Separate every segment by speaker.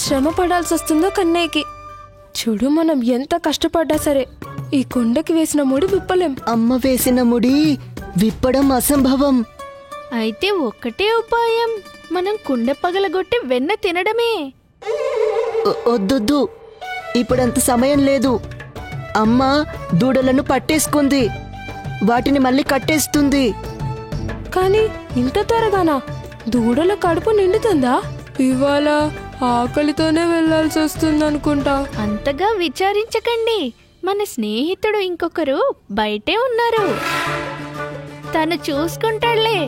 Speaker 1: శ్రమ పడాల్సి వస్తుందో కన్నయ్యకి. చూడు, మనం ఎంత కష్టపడ్డా సరే ఈ కుండకి వేసిన ముడి విప్పలేం.
Speaker 2: అమ్మ వేసిన ముడి విప్పడం అసంభవం.
Speaker 3: అయితే ఒక్కటే ఉపాయం, మనం కుండ పగలగొట్టి వెన్న తినడమే.
Speaker 2: వద్దొద్దు, ఇప్పుడంత సమయం లేదు. అమ్మ దూడలను పట్టేసుకుంది, వాటిని మళ్ళీ కట్టేస్తుంది.
Speaker 1: కానీ ఇంత త్వరగానా? దూడల కడుపు నిండుతుందా? ఇవాళ ఆకలితోనే వెళ్లాల్సి వస్తుందనుకుంటా.
Speaker 3: అంతగా విచారించకండి, మన స్నేహితుడు ఇంకొకరు బయటే ఉన్నారు, తను చూసుకుంటాడులే.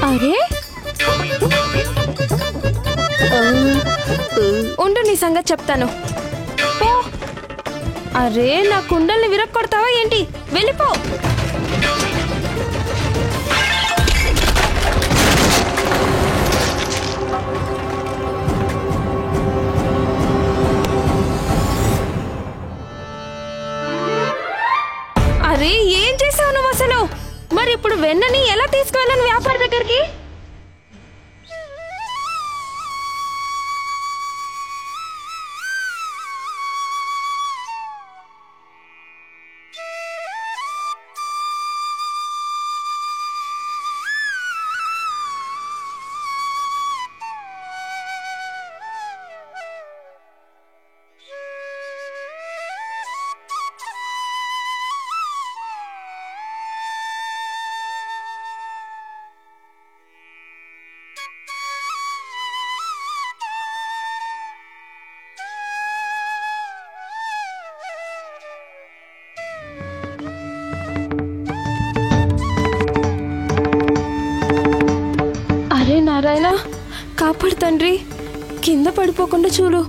Speaker 1: అరే, ఉండు, నీ సంగతి చెప్తాను. పో. అరే, నా కుండల్ని విరక్కొడతావా ఏంటి? వెళ్ళిపో. అరే, ఏం చేసావు నువ్వు అసలు? మరి ఇప్పుడు వెన్నని ఎలా తీసుకువెళ్ళను వ్యాపారి దగ్గరికి? నారాయణ, కాపాడు తండ్రి, కింద పడిపోకుండా చూడు.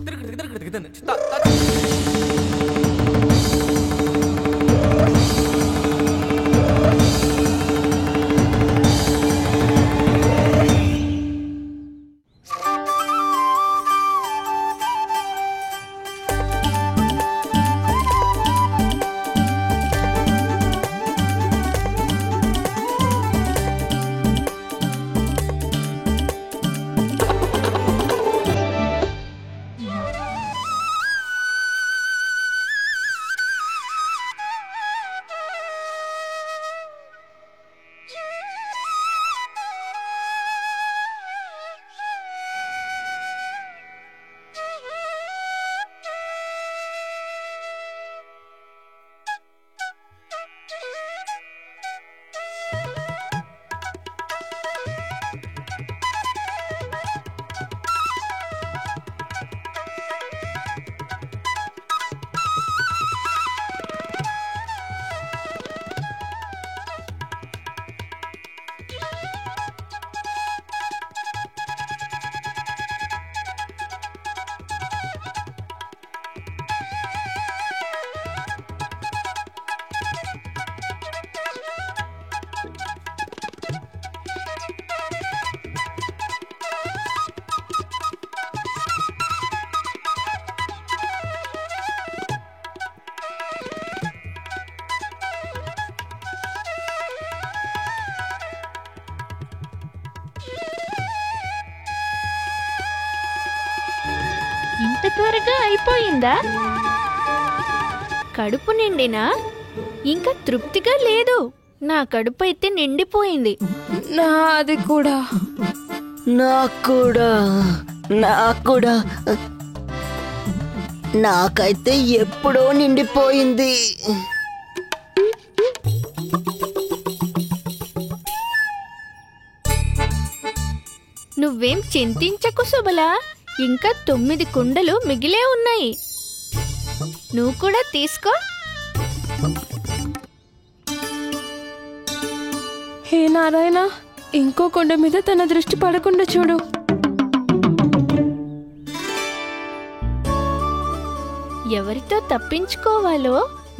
Speaker 3: ఇంత త్వరగా అయిపోయిందా? కడుపు నిండినా ఇంకా తృప్తిగా లేదు. నా కడుపు అయితే నిండిపోయింది.
Speaker 1: నాది కూడా.
Speaker 2: నాకు నాకైతే ఎప్పుడో నిండిపోయింది.
Speaker 3: నువ్వేం చింతించకు సుబలా, ఇంకా 9 కుండలు మిగిలే ఉన్నాయి. నువ్వు కూడా తీసుకో.
Speaker 1: హే నారాయణ, ఇంకో కొండ మీద తన దృష్టి పడకుండా చూడు.
Speaker 3: ఎవరితో తప్పించుకోవాలో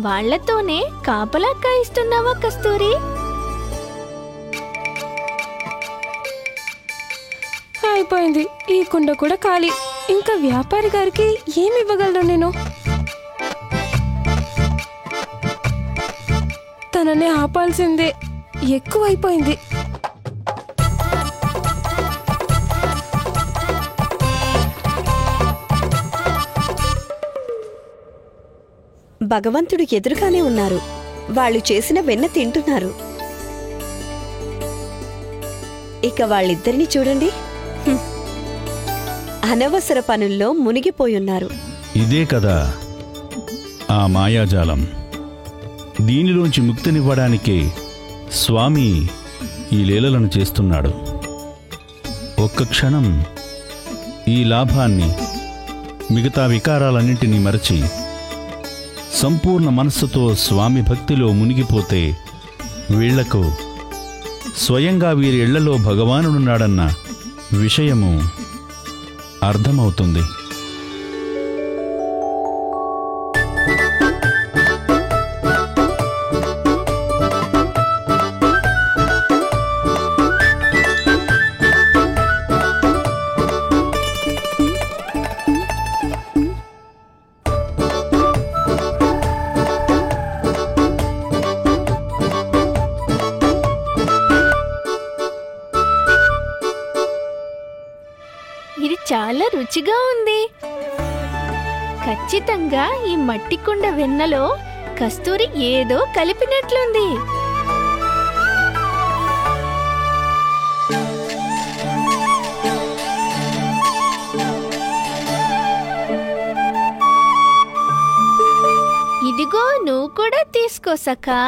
Speaker 3: వాళ్లతోనే కాపలా కాయిస్తున్నావా కస్తూరి?
Speaker 1: అయిపోయింది, ఈ కుండ కూడా ఖాళీ. ఇంకా వ్యాపారి గారికి ఏమి ఇవ్వగలను నేను? తననే ఆపాల్సిందే, ఎక్కువైపోయింది.
Speaker 4: భగవంతుడు ఎదురుగానే ఉన్నారు. వాళ్ళు చేసిన వెన్న తింటున్నారు. ఇక వాళ్ళిద్దరిని చూడండి, అనవసర పనుల్లో మునిగిపోయున్నారు.
Speaker 5: ఇదే కదా ఆ మాయాజాలం. దీనిలోంచి ముక్తినివ్వడానికే స్వామి ఈ లీలలను చేస్తున్నాడు. ఒక్క క్షణం ఈ లాభాన్ని, మిగతా వికారాలన్నింటినీ మరచి సంపూర్ణ మనస్సుతో స్వామి భక్తిలో మునిగిపోతే వీళ్లకు స్వయంగా వీరి ఇళ్లలో భగవానుడున్నాడన్న విషయము అర్థమవుతుంది.
Speaker 3: ఇది చాలా రుచిగా ఉంది. ఖచ్చితంగా ఈ మట్టి కుండ వెన్నలో కస్తూరి ఏదో కలిపినట్లుంది. ఇదిగో నువ్వు కూడా తీసుకో సఖా.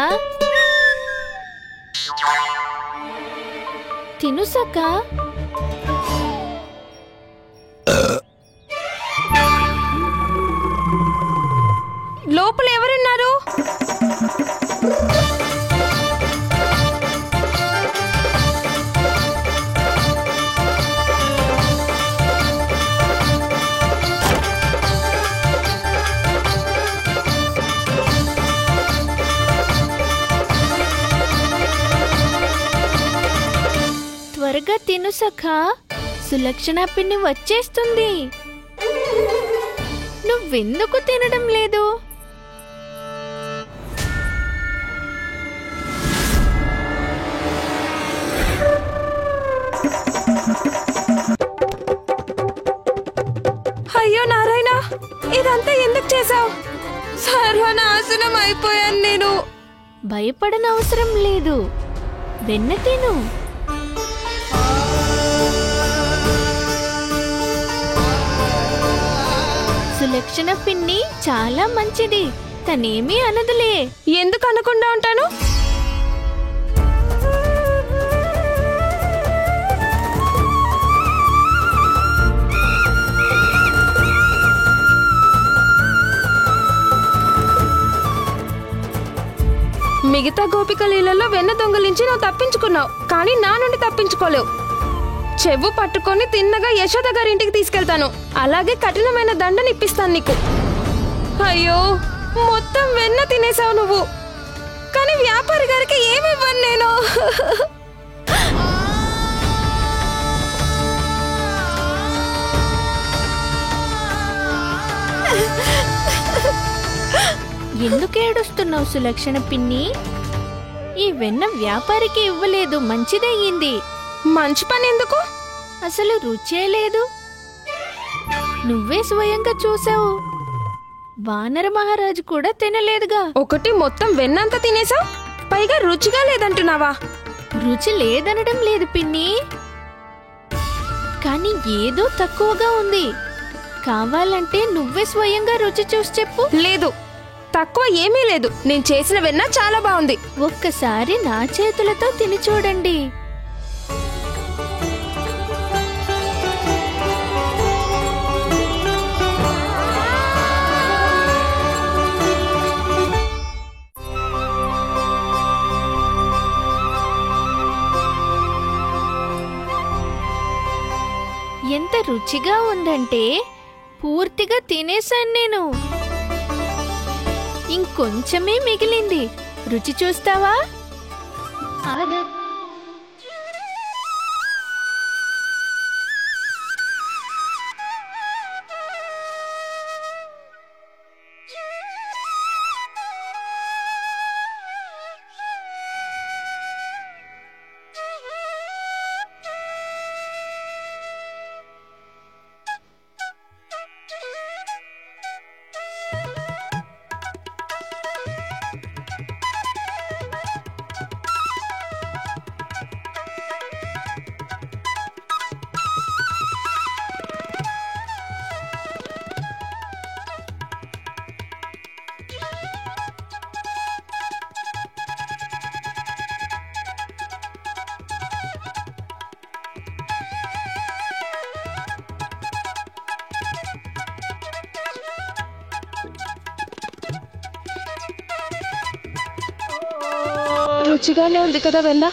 Speaker 3: తిను సఖా.
Speaker 1: లోపల ఎవరున్నారు?
Speaker 3: త్వరగా తిను సఖా, సులక్షణ పిన్ని వచ్చేస్తుంది. నువ్వెందుకు తినడం లేదు?
Speaker 1: అయ్యో నారాయణ, ఇదంతా ఎందుకు చేశావు? సర్వనాశనం అయిపోయాను నేను.
Speaker 3: భయపడనవసరం లేదు, వెన్న తిను. సులక్షణ పిన్ని చాలా మంచిది, తనేమీ అనదులే.
Speaker 1: ఎందుకు అనకుండా ఉంటాను? మిగతా గోపిక లీలలో వెన్న దొంగలించి నువ్వు తప్పించుకున్నావు, కానీ నా నుండి తప్పించుకోలేవు. చెవు పట్టుకొని తిన్నగా యశోద గారింటికి తీసుకెళ్తాను. అలాగే కఠినమైన దండని ఇప్పిస్తాను నీకు. అయ్యో, మొత్తం వెన్న తినేసావు నువ్వు, కానీ వ్యాపారి గారికి ఏమి ఇవ్వను నేను.
Speaker 3: ఎందుకు ఏడుస్తున్నావు సులక్షణ పిన్ని? ఈ వెన్న వ్యాపారికి ఇవ్వలేదు, మంచిదయ్యింది.
Speaker 1: మంచి పని ఎందుకు?
Speaker 3: అసలు రుచే లేదు. నువ్వే స్వయంగా చూసావు, వానర మహారాజు కూడా తినలేదుగా.
Speaker 1: ఒకటి మొత్తం వెన్నంతా తినేసావు, పైగా రుచిగా లేదంటున్నావా?
Speaker 3: రుచి లేదనడం లేదు పిన్ని, కానీ ఏదో తక్కువగా ఉంది. కావాలంటే నువ్వే స్వయంగా రుచి చూసి చెప్పు.
Speaker 1: లేదు, తక్కువ ఏమీ లేదు. నేను చేసిన వెన్న చాలా బాగుంది.
Speaker 3: ఒక్కసారి నా చేతులతో తిని చూడండి. ఎంత రుచిగా ఉందంటే పూర్తిగా తినేశాను నేను. ఇంకొంచెమే మిగిలింది. రుచి చూస్తావా?
Speaker 1: రుచిగానే ఉంది కదా వెన్న.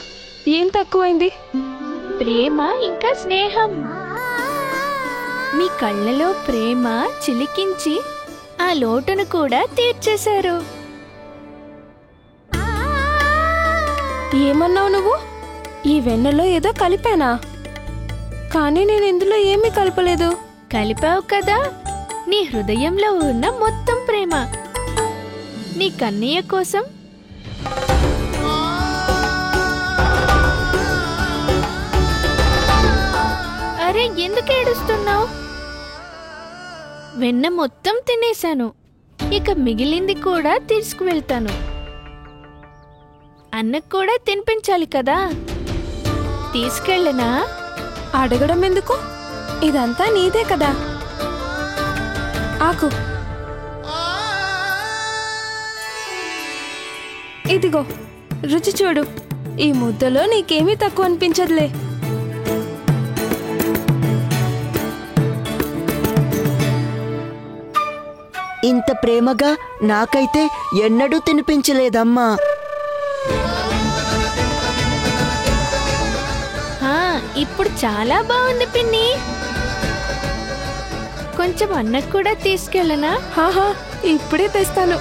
Speaker 1: ఏం తక్కువైంది?
Speaker 3: ప్రేమ ఇంకా స్నేహం. మీ కళ్ళలో ప్రేమ చిలికించి ఆ లోటును కూడా తీర్చేశారు.
Speaker 1: ఏమన్నావు నువ్వు? ఈ వెన్నలో ఏదో కలిపానా? కానీ నేను ఇందులో ఏమీ కలపలేదు.
Speaker 3: కలిపావు కదా, నీ హృదయంలో ఉన్న మొత్తం ప్రేమ. నీ కన్నయ్య కోసం. అరే, ఎందుకు ఏడుస్తున్నావు? వెన్న మొత్తం తినేశాను. ఇక మిగిలింది కూడా తీసుకువెళ్తాను. అన్నకు కూడా తినిపించాలి కదా. తీసుకెళ్ళనా?
Speaker 1: అడగడం ఎందుకు? ఇదంతా నీదే కదా. ఆకు. ఇదిగో రుచి చూడు. ఈ ముద్దలో నీకేమీ తక్కువ అనిపించదులే.
Speaker 2: ఇంత ప్రేమగా నాకైతే ఎన్నడూ తినిపించలేదమ్మా.
Speaker 3: ఇప్పుడు చాలా బాగుంది పిన్ని. కొంచెం అన్నకు కూడా తీసుకెళ్ళనా?
Speaker 1: హాహా, ఇప్పుడే తెస్తాను.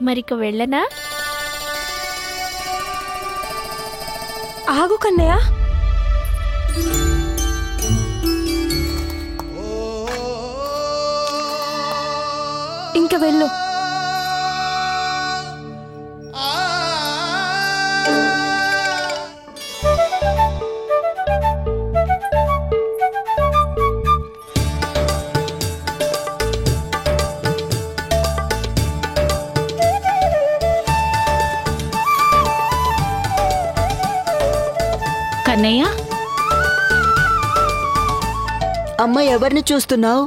Speaker 3: మరిక వెళ్ళనా?
Speaker 1: ఆగు కన్నయ్య. ఇంక వెళ్ళు.
Speaker 3: కన్నయ్య,
Speaker 2: అమ్మ, ఎవరిని చూస్తున్నావు?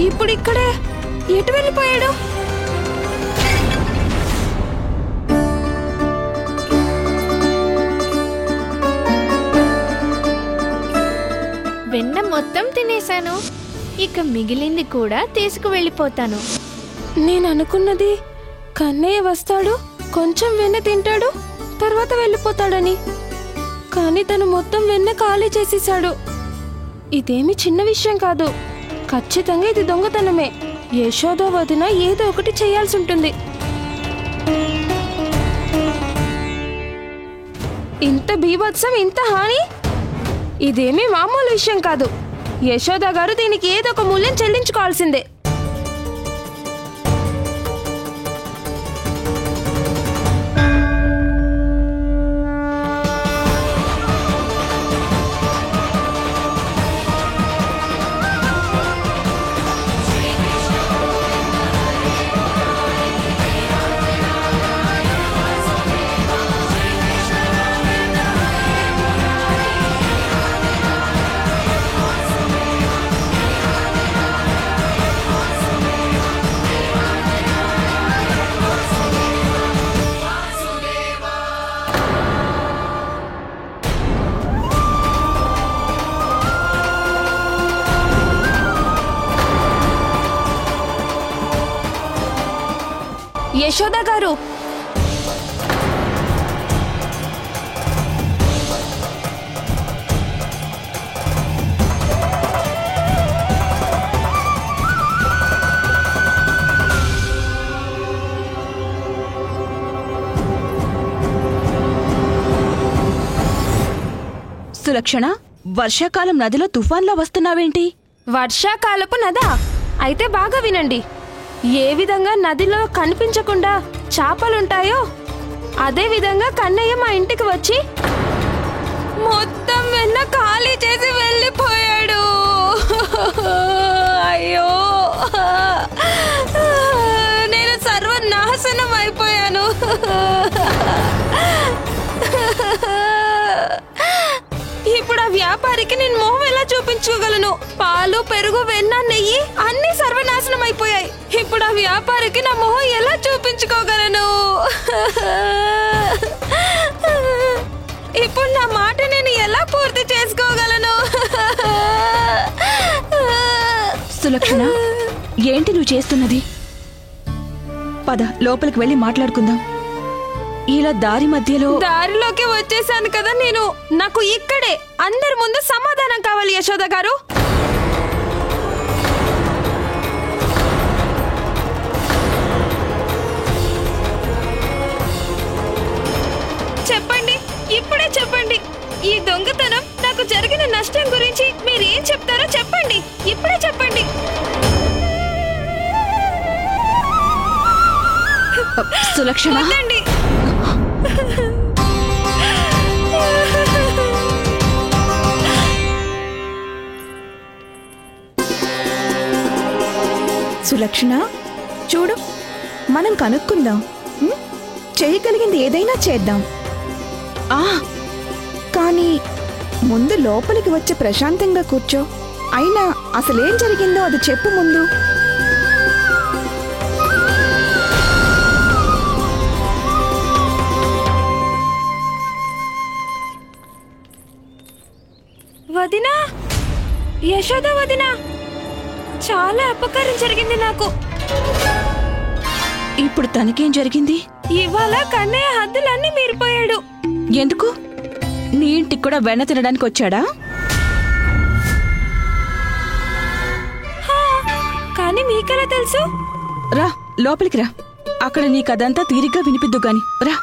Speaker 1: ఇప్పుడు ఇక్కడే ఎటు వెళ్ళిపోయాడు?
Speaker 3: వెన్న మొత్తం తినేశాను. ఇక మిగిలింది కూడా తీసుకువెళ్ళిపోతాను.
Speaker 1: నేను అనుకున్నది కన్నయ్య వస్తాడు, కొంచెం వెన్న తింటాడు, తర్వాత వెళ్ళిపోతాడని. కానీ తను మొత్తం వెన్న ఖాళీ చేసేశాడు. ఇదేమి చిన్న విషయం కాదు. ఖచ్చితంగా ఇది దొంగతనమే. యశోద వదిన ఏదో ఒకటి చేయాల్సి ఉంటుంది. ఇంత బీభత్సం, ఇంత హాని, ఇదేమీ మామూలు విషయం కాదు. యశోద గారు దీనికి ఏదో ఒక మూల్యం చెల్లించుకోవాల్సిందే. యశోద గారు,
Speaker 4: సులక్షణ, వర్షాకాలం నదిలో తుఫాన్లా వస్తున్నావేంటి?
Speaker 1: వర్షాకాలపు నదా? అయితే బాగా వినండి. ఏ విధంగా నదిలో కనిపించకుండా చేపలుంటాయో అదే విధంగా కన్నయ్య మా ఇంటికి వచ్చి మొత్తం వెన్న ఖాళీ చేసి వెళ్ళిపోయాడు. అయ్యో, నేను సర్వనాశనం అయిపోయాను. ఇప్పుడు ఆ వ్యాపారికి నేను మొహం ఎలా చూపించుకోగలను? పాలు, పెరుగు, వెన్న, నెయ్యి అన్ని సర్వనాశనం అయిపోయాయి. ఇప్పుడు ఆ వ్యాపారికి నా మొహం ఎలా చూపించుకోగలను? ఇప్పుడు నా మాట నేను ఎలా పూర్తి చేసుకోగలను?
Speaker 4: సులక్షణ, ఏంటి నువ్వు చేస్తున్నది? పద, లోపలికి వెళ్ళి మాట్లాడుకుందాం. ఇలా దారిలోకి
Speaker 1: వచ్చేసాను కదా నేను. నాకు ఇక్కడే అందరి ముందు సమాధానం కావాలి యశోద గారు. చెప్పండి, ఇప్పుడే చెప్పండి. ఈ దొంగతనం నాకు జరిగిన నష్టం గురించి మీరేం చెప్తారో చెప్పండి. ఇప్పుడే చెప్పండి.
Speaker 4: సులక్షణ,
Speaker 1: వద్దండి.
Speaker 6: సులక్షణ, చూడు, మనం కనుక్కుందాం. చేయగలిగింది ఏదైనా చేద్దాం. కానీ ముందు లోపలికి వచ్చి ప్రశాంతంగా కూర్చో. అయినా అసలేం జరిగిందో అది చెప్పు ముందు.
Speaker 1: వదినా, యశోద వదినా, చాలా అపకారం జరిగింది నాకు.
Speaker 4: ఇప్పుడు తనకేం జరిగింది?
Speaker 1: ఇవాళ కన్నయ్య హద్దులన్నీ మీరిపోయాడు.
Speaker 4: ఎందుకు? నీ ఇంటికి కూడా వెన్న తినడానికి వచ్చాడా?
Speaker 1: కానీ మీకెలా తెలుసు?
Speaker 4: రా, లోపలికి రా. అక్కడ నీకదంతా తీరిగ్గా వినిపిద్దు గాని రా.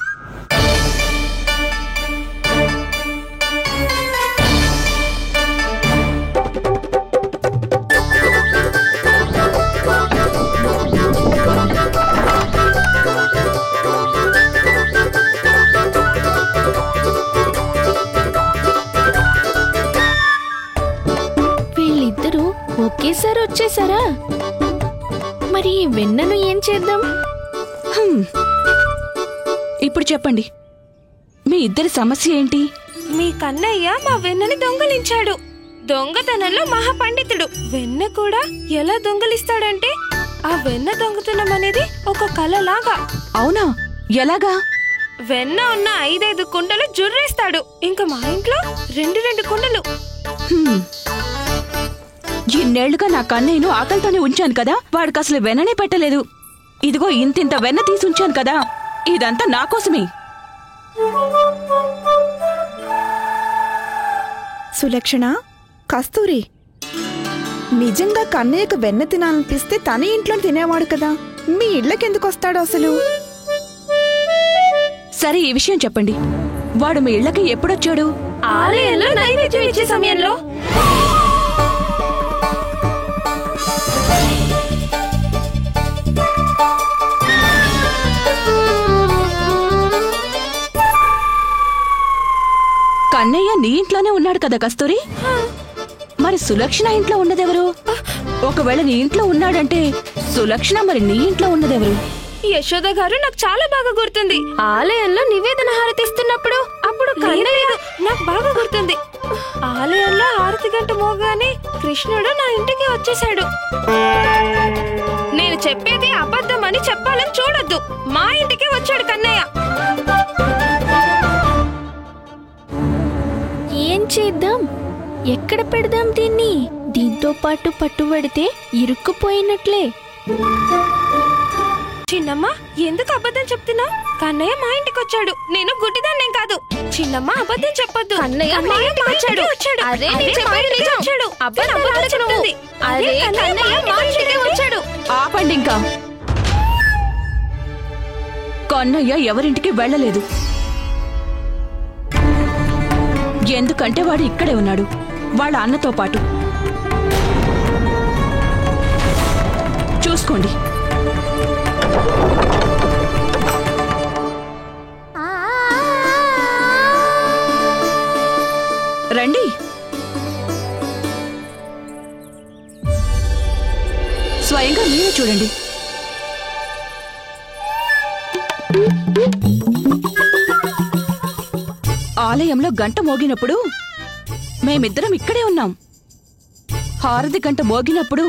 Speaker 3: వీళ్ళిద్దరూ ఒకేసారి వచ్చేసారా? మరి ఈ వెన్నను ఏం చేద్దాం?
Speaker 4: ఇప్పుడు చెప్పండి, మీ ఇద్దరి సమస్య ఏంటి?
Speaker 1: మీ కన్నయ్య మా వెన్నని దొంగలించాడు. దొంగతనంలో మహాపండితుడు. వెన్న కూడా ఎలా దొంగలిస్తాడంటే ఆ వెన్న దొంగతనం అనేది ఒక కళలాగా.
Speaker 4: అవునా? ఎలాగా?
Speaker 1: వెన్న ఉన్న 5 కుండలు జుర్రేస్తాడు. ఇంకా మా ఇంట్లో 2 కుండలు.
Speaker 4: ఇన్నేళ్లుగా నా కన్నయ్యను ఆకలితోనే ఉంచాను కదా, వాడికి అసలు వెన్ననే పెట్టలేదు. ఇదిగో ఇంతింత వెన్న తీసి ఉంచాను కదా, ఇదంతా నా కోసమే.
Speaker 6: సులక్షణ, కస్తూరి, నిజంగా కన్నయ్యకు వెన్న తినాలనిపిస్తే తన ఇంట్లో తినేవాడు కదా, మీ ఇళ్ళకెందుకు వస్తాడు అసలు?
Speaker 4: సరే, ఈ విషయం చెప్పండి. వాడు మీ ఇళ్ళకి ఎప్పుడొచ్చాడు?
Speaker 1: ఆలయంలో నైవేద్యం ఇచ్చే సమయంలో.
Speaker 4: కన్నయ్య నీ ఇంట్లోనే ఉన్నాడు కదా కస్తూరి. మరి సులక్షణ ఇంట్లో ఉన్నదెవరు? ఒకవేళ నీ ఇంట్లో ఉన్నాడంటే సులక్షణ మరి నీ ఇంట్లో ఉన్నదెవరు?
Speaker 1: యశోద గారు, నాకు చాలా బాగా గుర్తుంది. ఆలయంలో నివేదన హారతి ఇస్తున్నప్పుడు అప్పుడు కన్నయ్య నాకు బాగా గుర్తుంది. ఆలయంలో హారతి గంట మోగానే కృష్ణుడు నా ఇంటికి వచ్చేసాడు. నేను చెప్పేది అబద్ధం అని చెప్పాలని చూడొద్దు. మా ఇంటికి వచ్చాడు కన్నయ్య.
Speaker 3: ఏం చేద్దాం? ఎక్కడ పెడదాం దీన్ని? దీంతో పాటు పట్టుబడితే ఇరుక్కుపోయినట్లే.
Speaker 1: చిన్నమ్మ, ఎందుకు అబద్ధం చెప్తున్నా? కన్నయ్య మా ఇంటికి వచ్చాడు. నేను గుడ్డిదాన్నేం కాదు. చిన్నమ్మ అబద్ధం చెప్పొద్దు. కన్నయ్య మా ఇంటికి వచ్చాడు. అదే నేను చెప్పేది నిజం. అబద్ధం చెప్తుంది. అదే కన్నయ్య మా ఇంటికి వచ్చాడు.
Speaker 4: ఆపండి ఇంకా. కన్నయ్య ఎవరింటికి వెళ్ళలేదు. ఎందుకంటే వాడు ఇక్కడే ఉన్నాడు, వాళ్ళ అన్నతో పాటు. చూసుకోండి. రండి. స్వయంగా మీరే చూడండి. ఆలయంలో గంట మోగినప్పుడు మేమిద్దరం ఇక్కడే ఉన్నాం. హారతి గంట మోగినప్పుడు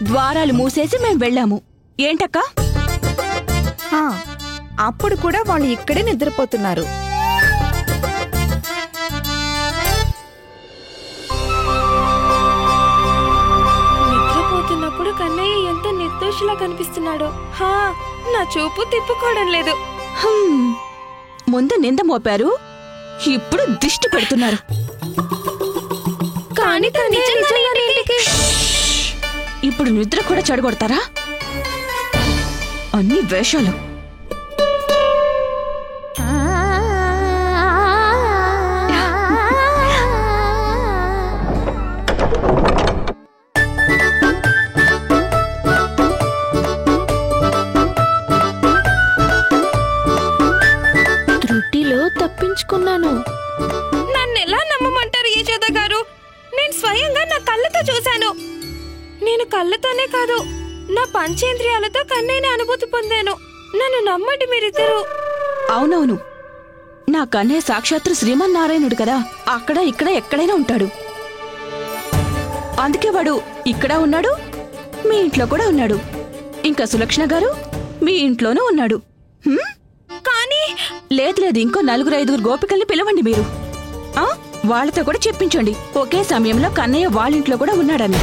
Speaker 4: ద్వారాలు మూసేసి మేం వెళ్ళాము. ఏంటక్కా?
Speaker 6: అప్పుడు కూడా వాళ్ళు ఇక్కడే నిద్రపోతున్నారు.
Speaker 1: నిద్రపోతున్నప్పుడు కన్నయ్య ఎంత నిర్దోషిలా కనిపిస్తున్నాడో. నా చూపు తిప్పుకోవడం లేదు.
Speaker 4: ముందు నింద మోపారు, ఇప్పుడు దిష్టి పెడుతున్నారు.
Speaker 1: కానీ
Speaker 4: ఇప్పుడు నిద్ర కూడా చెడగొడతారా? అన్ని వేషాలు.
Speaker 3: త్రుటిలో తప్పించుకున్నాను.
Speaker 1: నన్నెలా నమ్మమంటారు యశోద గారు? నేను స్వయంగా నా కళ్ళతో చూశాను. నేను కళ్ళతోనే కాదు, నా పంచేంద్రియాలతో కన్నయ్యని అనుభూతి పొందాను. నన్ను నమ్మండి మీరిద్దరు.
Speaker 4: అవునవును, నా కన్నయ్య సాక్షాత్తు శ్రీమన్నారాయణుడు కదా. అక్కడ ఇక్కడ ఎక్కడైనా ఉంటాడు. అందుకే వాడు ఇక్కడ ఉన్నాడు, మీ ఇంట్లో కూడా ఉన్నాడు. ఇంకా సులక్షణ గారు మీ ఇంట్లోనూ ఉన్నాడు.
Speaker 1: కానీ
Speaker 4: లేదు, ఇంకో 4-5 గోపికల్ని పిలవండి మీరు. వాళ్ళతో కూడా చెప్పించండి ఒకే సమయంలో కన్నయ్య వాళ్ళింట్లో కూడా ఉన్నాడని.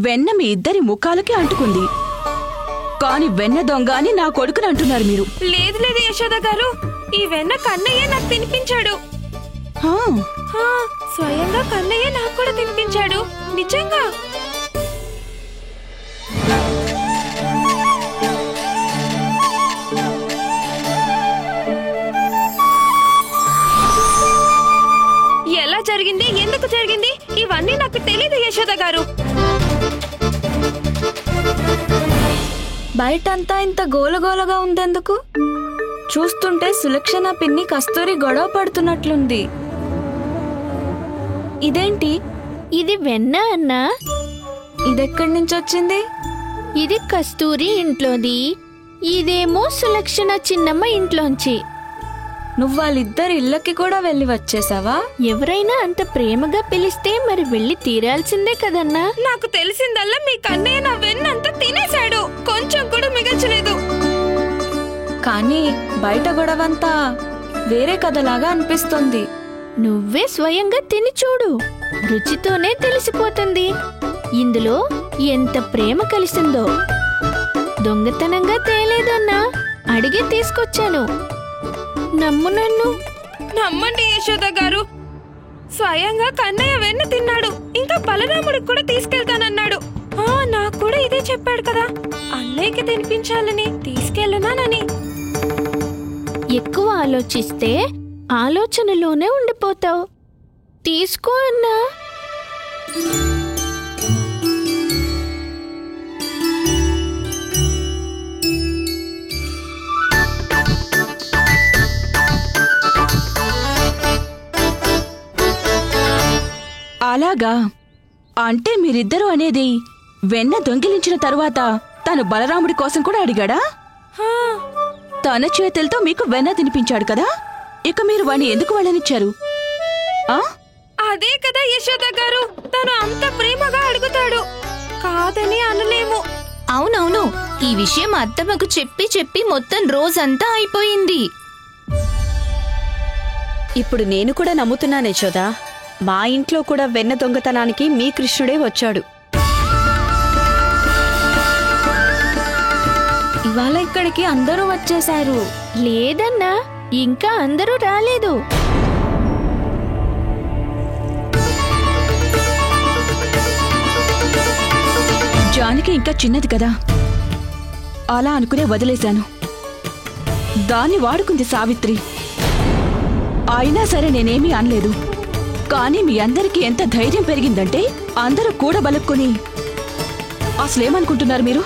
Speaker 4: వెన్న మీ ఇద్దరి ముఖాలకి అంటుకుంది, కాని వెన్న దొంగ అని నా కొడుకుని అంటున్నారు మీరు.
Speaker 1: లేదు యశోద గారు, ఈ వెన్న కన్నయ్య నాకు తినిపించాడు. స్వయంగా కన్నయ్య నాకు కూడా తినిపించాడు. నిజంగా. ఎలా జరిగింది, ఎందుకు జరిగింది, ఇవన్నీ నాకు తెలీదు యశోద గారు.
Speaker 7: బయటంతా ఇంత గోలగోలగా ఉందెందుకు? చూస్తుంటే సులక్షణ పిన్ని కస్తూరి గొడవ పడుతున్నట్లుంది. ఇదేంటి?
Speaker 3: ఇది వెన్న అన్నా.
Speaker 7: ఇదెక్కడి నుంచి వచ్చింది?
Speaker 3: ఇది కస్తూరి ఇంట్లోది, ఇదేమో సులక్షణ చిన్నమ్మ ఇంట్లోంచి.
Speaker 7: నువ్వు వాళ్ళిద్దరి ఇళ్ళకి కూడా వెళ్ళి వచ్చేసావా?
Speaker 3: ఎవరైనా అంత ప్రేమగా పిలిస్తే మరి వెళ్ళి తీరాల్సిందే కదన్నా.
Speaker 1: నాకు తెలిసిందల్లా మీ కన్నయ్య నా వెన్నంతా తినేశాడు, కొంచెం కూడా మిగల్చలేదు.
Speaker 7: కానీ బయట గొడవంతా వేరే కథలాగా అనిపిస్తుంది.
Speaker 3: నువ్వే స్వయంగా తిని చూడు, రుచితోనే తెలిసిపోతుంది ఇందులో ఎంత ప్రేమ కలిసిందో. దొంగతనంగా తేలేదన్నా, అడిగి తీసుకొచ్చాను. నమ్ము నన్ను.
Speaker 1: నమ్మండి యశోద గారు, స్వయంగా కన్నయ్య వెన్న తిన్నాడు. ఇంకా బలరాముడికి కూడా తీసుకెళ్తానన్నాడు. నాకు కూడా ఇదే చెప్పాడు కదా, అన్నయ్యకి తినిపించాలని, తీసుకెళ్ళనానని.
Speaker 3: ఎక్కువ ఆలోచిస్తే ఆలోచనలోనే ఉండిపోతావు. తీసుకో అన్నా.
Speaker 4: అలాగా? అంటే మీరిద్దరూ అనేది వెన్న దొంగిలించిన తరువాత తను బలరాముడి కోసం కూడా అడిగాడా? తన చేతులతో మీకు వెన్న తినిపించాడు కదా, ఇక మీరు వాణ్ణి ఎందుకు వెళ్ళనిచ్చారు?
Speaker 1: అదే కదా యశోద గారు, తను అంత ప్రేమగా అడుగుతాడు, కాదని అనలేము.
Speaker 7: అవునవును, ఈ విషయం అత్తమ్మకు చెప్పి చెప్పి మొత్తం రోజంతా అయిపోయింది.
Speaker 8: ఇప్పుడు నేను కూడా నమ్ముతున్నాను యశోదా. మా ఇంట్లో కూడా వెన్న దొంగతనానికి మీ కృష్ణుడే వచ్చాడు.
Speaker 7: ఇవాళ ఇక్కడికి అందరూ వచ్చేశారు.
Speaker 3: లేదన్నా, ఇంకా అందరూ రాలేదు.
Speaker 4: జానకి ఇంకా చిన్నది కదా, అలా అనుకునే వదిలేశాను. దాన్ని వాడుకుంది సావిత్రి. అయినా సరే నేనేమీ అనలేదు. కానీ మీ అందరికీ ఎంత ధైర్యం పెరిగిందంటే అందరూ కూడబలుక్కుని అసలేమనుకుంటున్నారు మీరు?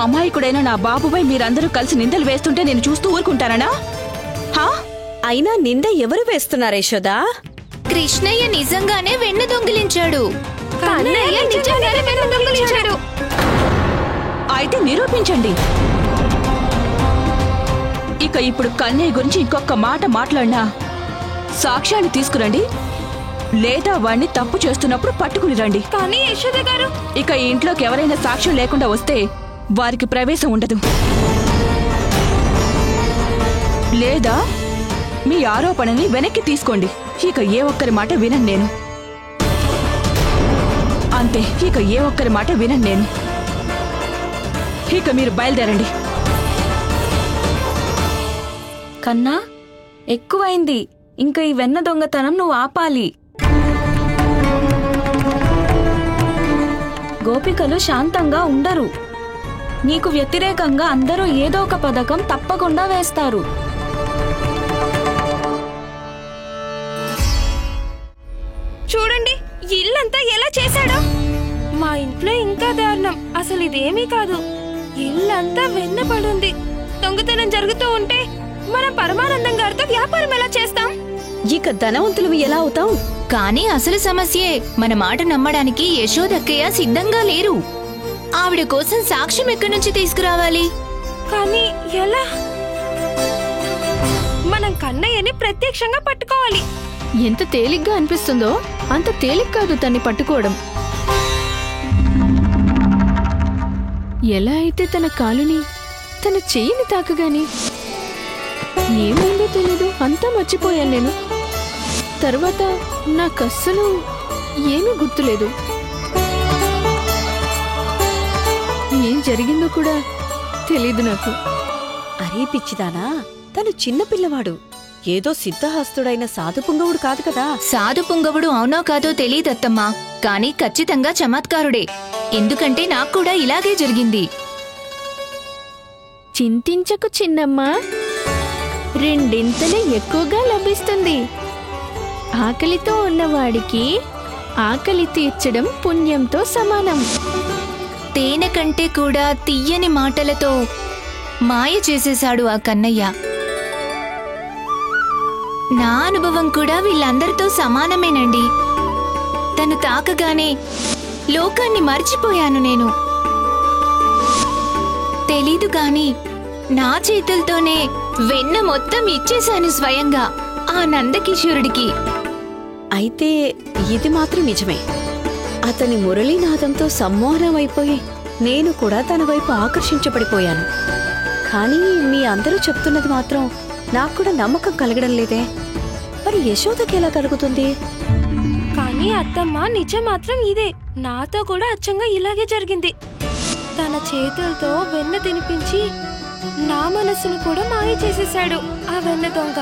Speaker 4: అమాయకుడైన నా బాబుపై మీరందరూ కలిసి నిందలు వేస్తుంటే నేను చూస్తూ ఊరుకుంటానా?
Speaker 8: అయినా నింద ఎవరు వేస్తున్నారు యశోదా?
Speaker 3: కృష్ణయ్య నిజంగానే వెన్న దొంగిలించాడు.
Speaker 4: అయితే నిరూపించండి. ఇక ఇప్పుడు కన్నయ్య గురించి ఇంకొక మాట మాట్లాడినా సాక్ష్యాన్ని తీసుకురండి, లేదా వాణ్ణి తప్పు చేస్తున్నప్పుడు పట్టుకుని రండి.
Speaker 1: కానీ యశోద గారు,
Speaker 4: ఇక ఈ ఇంట్లోకి ఎవరైనా సాక్ష్యం లేకుండా వస్తే వారికి ప్రవేశం ఉండదు. లేదా మీ ఆరోపణని వెనక్కి తీసుకోండి. ఇక ఏ ఒక్కరి మాట వినను నేను. అంతే, ఇక ఏ ఒక్కరి మాట వినను నేను. ఇక మీరు బయలుదేరండి.
Speaker 7: కన్నా, ఎక్కువైంది. ఇంకా ఈ వెన్న దొంగతనం నువ్వు ఆపాలి. గోపికలు శాంతంగా ఉండరు. నీకు వ్యతిరేకంగా అందరూ ఏదో ఒక పథకం తప్పకుండా వేస్తారు.
Speaker 1: చూడండి ఇల్లంతా ఎలా చేశాడో. మా ఇంట్లో ఇంకా దారుణం. అసలు ఇదేమీ కాదు, ఇల్లంతా వెన్న పడుంది. దొంగతనం జరుగుతూ ఉంటే మనం పరమానందం గారితో వ్యాపారం ఎలా చేస్తాం?
Speaker 8: ఇక ధనవంతులు ఎలా అవుతాం?
Speaker 3: కానీ అసలు సమస్యే, మన మాట నమ్మడానికి యశోదక్కయ్య సిద్ధంగా లేరు. ఆవిడ కోసం సాక్ష్యం ఎక్కడి నుంచి తీసుకురావాలి?
Speaker 1: కానీ ఎలా? మనం కన్నయ్యని ప్రత్యక్షంగా పట్టుకోవాలి.
Speaker 3: ఎంత తేలిగ్గా అనిపిస్తుందో అంత తేలిక కాదు తన్ని పట్టుకోవడం. ఎలా అయితే తన కాలుని, తన చెయ్యిని తాకగాని ఏమైందో తెలీదు, అంతా మర్చిపోయాను నేను. తర్వాత నాకస్సలు ఏమీ గుర్తులేదు. ఏం జరిగిందో కూడా తెలీదు నాకు.
Speaker 8: అరే పిచ్చిదానా, తను చిన్న పిల్లవాడు. ఏదో సిద్ధహస్తుడైన సాధు పుంగవుడు కాదు కదా.
Speaker 3: సాధు పుంగవుడు అవునో కాదో తెలీదత్తమ్మా, కానీ ఖచ్చితంగా చమత్కారుడే. ఎందుకంటే నాకు కూడా ఇలాగే జరిగింది. చింతించకు చిన్నమ్మా, రెండింతలు ఎక్కువగా లభిస్తుంది. ఆకలితో ఉన్నవాడికి ఆకలి తీర్చడం పుణ్యంతో సమానం. తేనె కంటే కూడా తియ్యని మాటలతో మాయ చేసేశాడు ఆ కన్నయ్య. నా అనుభవం కూడా వీళ్ళందరితో సమానమేనండి. తను తాకగానే లోకాన్ని మర్చిపోయాను నేను. తెలీదు గాని నా చేతులతోనే వెన్న మొత్తం ఇచ్చేశాను స్వయంగా ఆ నందకిషోరుడికి.
Speaker 8: అయితే ఇది మాత్రం నిజమే. అతని మురళీనాదంతో సమ్మోహనమైపోయి నేను కూడా తన వైపు ఆకర్షించబడిపోయాను. కానీ మీ అందరూ చెప్తున్నది మాత్రం నాకు కూడా నమ్మకం కలగడం లేదే. మరి యశోదకి ఎలా కలుగుతుంది?
Speaker 1: కానీ అత్తమ్మ, నిజం మాత్రం ఇదే. నాతో కూడా అచ్చంగా ఇలాగే జరిగింది. తన చేతులతో వెన్న తినిపించి నా మనసును కూడా మాయ చేసేశాడు ఆ వెన్న దొంగ.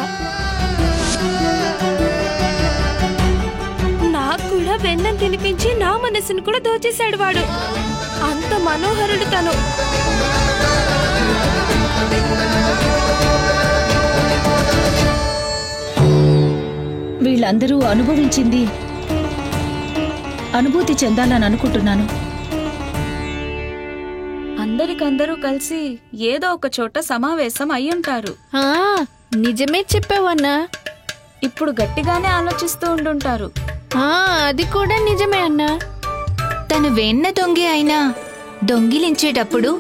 Speaker 1: నాకు కూడా వెన్న తినిపించి నా మనసును కూడా దోచేశాడు వాడు. అంత మనోహరుడు తను.
Speaker 4: వీళ్ళందరూ అనుభవించింది అనుభూతి చెందాలని అనుకుంటున్నాను.
Speaker 7: అందరికందరూ కలిసి ఏదో ఒక చోట సమావేశం అయ్యుంటారు.
Speaker 3: నిజమే చెప్పావన్నా.
Speaker 7: ఇప్పుడు గట్టిగానే ఆలోచిస్తూ ఉండుంటారు.
Speaker 3: అది కూడా నిజమే అన్నా.
Speaker 9: తను వెన్న దొంగి అయినా దొంగిలించేటప్పుడు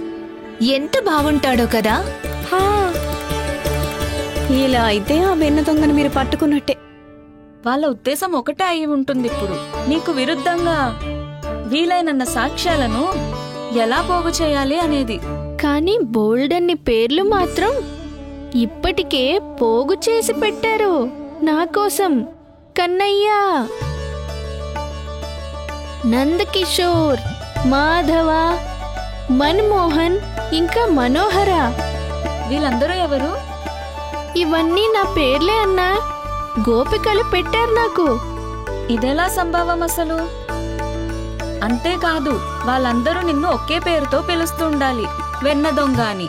Speaker 9: ఎంత బాగుంటాడో కదా.
Speaker 8: ఇలా అయితే ఆ వెన్న దొంగను మీరు పట్టుకున్నట్టే.
Speaker 7: వాళ్ళ ఉద్దేశం ఒకటే అయి ఉంటుంది. ఇప్పుడు నీకు విరుద్ధంగా వీలైనన్న సాక్ష్యాలను ఎలా పోగు చేయాలి అనేది.
Speaker 3: కానీ బోల్డన్ని పేర్లు మాత్రం ఇప్పటికే పోగు చేసి పెట్టారు.
Speaker 10: నా కోసం కన్నయ్య, నందకిషోర్, మాధవ, మన్మోహన్ ఇంకా మనోహర.
Speaker 7: వీళ్ళందరూ ఎవరు?
Speaker 10: ఇవన్నీ నా పేర్లే అన్నా. గోపికలు పెట్టారు నాకు.
Speaker 7: ఇదెలా సంభవం అసలు? అంతేకాదు, వాళ్ళందరూ నిన్ను ఒకే పేరుతో పిలుస్తుండాలి, వెన్న దొంగ అని.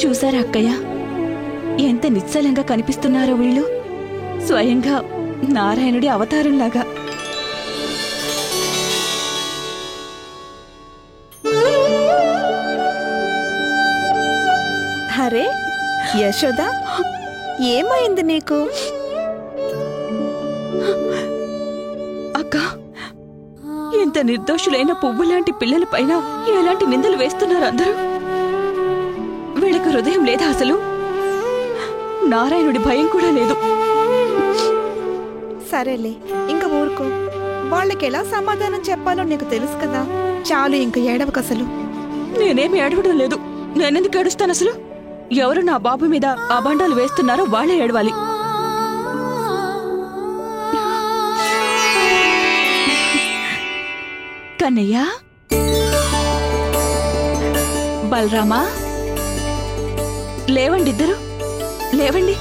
Speaker 4: చూసారా అక్కయ్య, ఎంత నిశ్చలంగా కనిపిస్తున్నారో వీళ్ళు. స్వయంగా నారాయణుడి అవతారంలాగా.
Speaker 6: అరే యశోద, ఏమైంది నీకు?
Speaker 4: అక్క, ఎంత నిర్దోషులైన పువ్వులాంటి పిల్లలపైన ఎలాంటి నిందలు వేస్తున్నారు అందరూ. వీళ్ళకి హృదయం లేదా అసలు? నారాయణుడి భయం కూడా లేదు.
Speaker 6: సరేలే, ఇంక ఊరుకో. వాళ్ళకి ఎలా సమాధానం చెప్పాలో నీకు తెలుసు కదా. చాలు, ఇంక ఏడవకు అసలు.
Speaker 4: నేనేమి ఏడవడం లేదు. నేనెందుకు ఏడుస్తాను అసలు? ఎవరు నా బాబు మీద అబాండాలు వేస్తున్నారో వాళ్ళే ఏడవాలి. కన్నయ్య, బలరామా, లేవండి ఇద్దరు, లేవండి.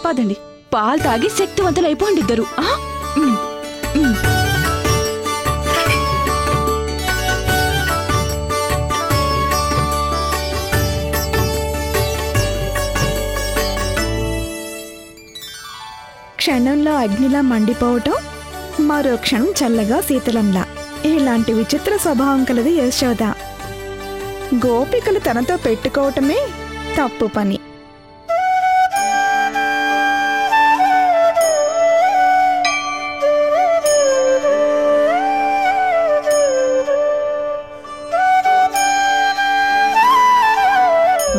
Speaker 4: పదండి, పాలు తాగి శక్తివంతులు అయిపోండి ఇద్దరు.
Speaker 6: క్షణంలో అగ్నిలా మండిపోవటం, మరో క్షణం చల్లగా శీతలంలా. ఇలాంటి విచిత్ర స్వభావం కలది యశోద. గోపికలు తనతో పెట్టుకోవటమే తప్పు పని.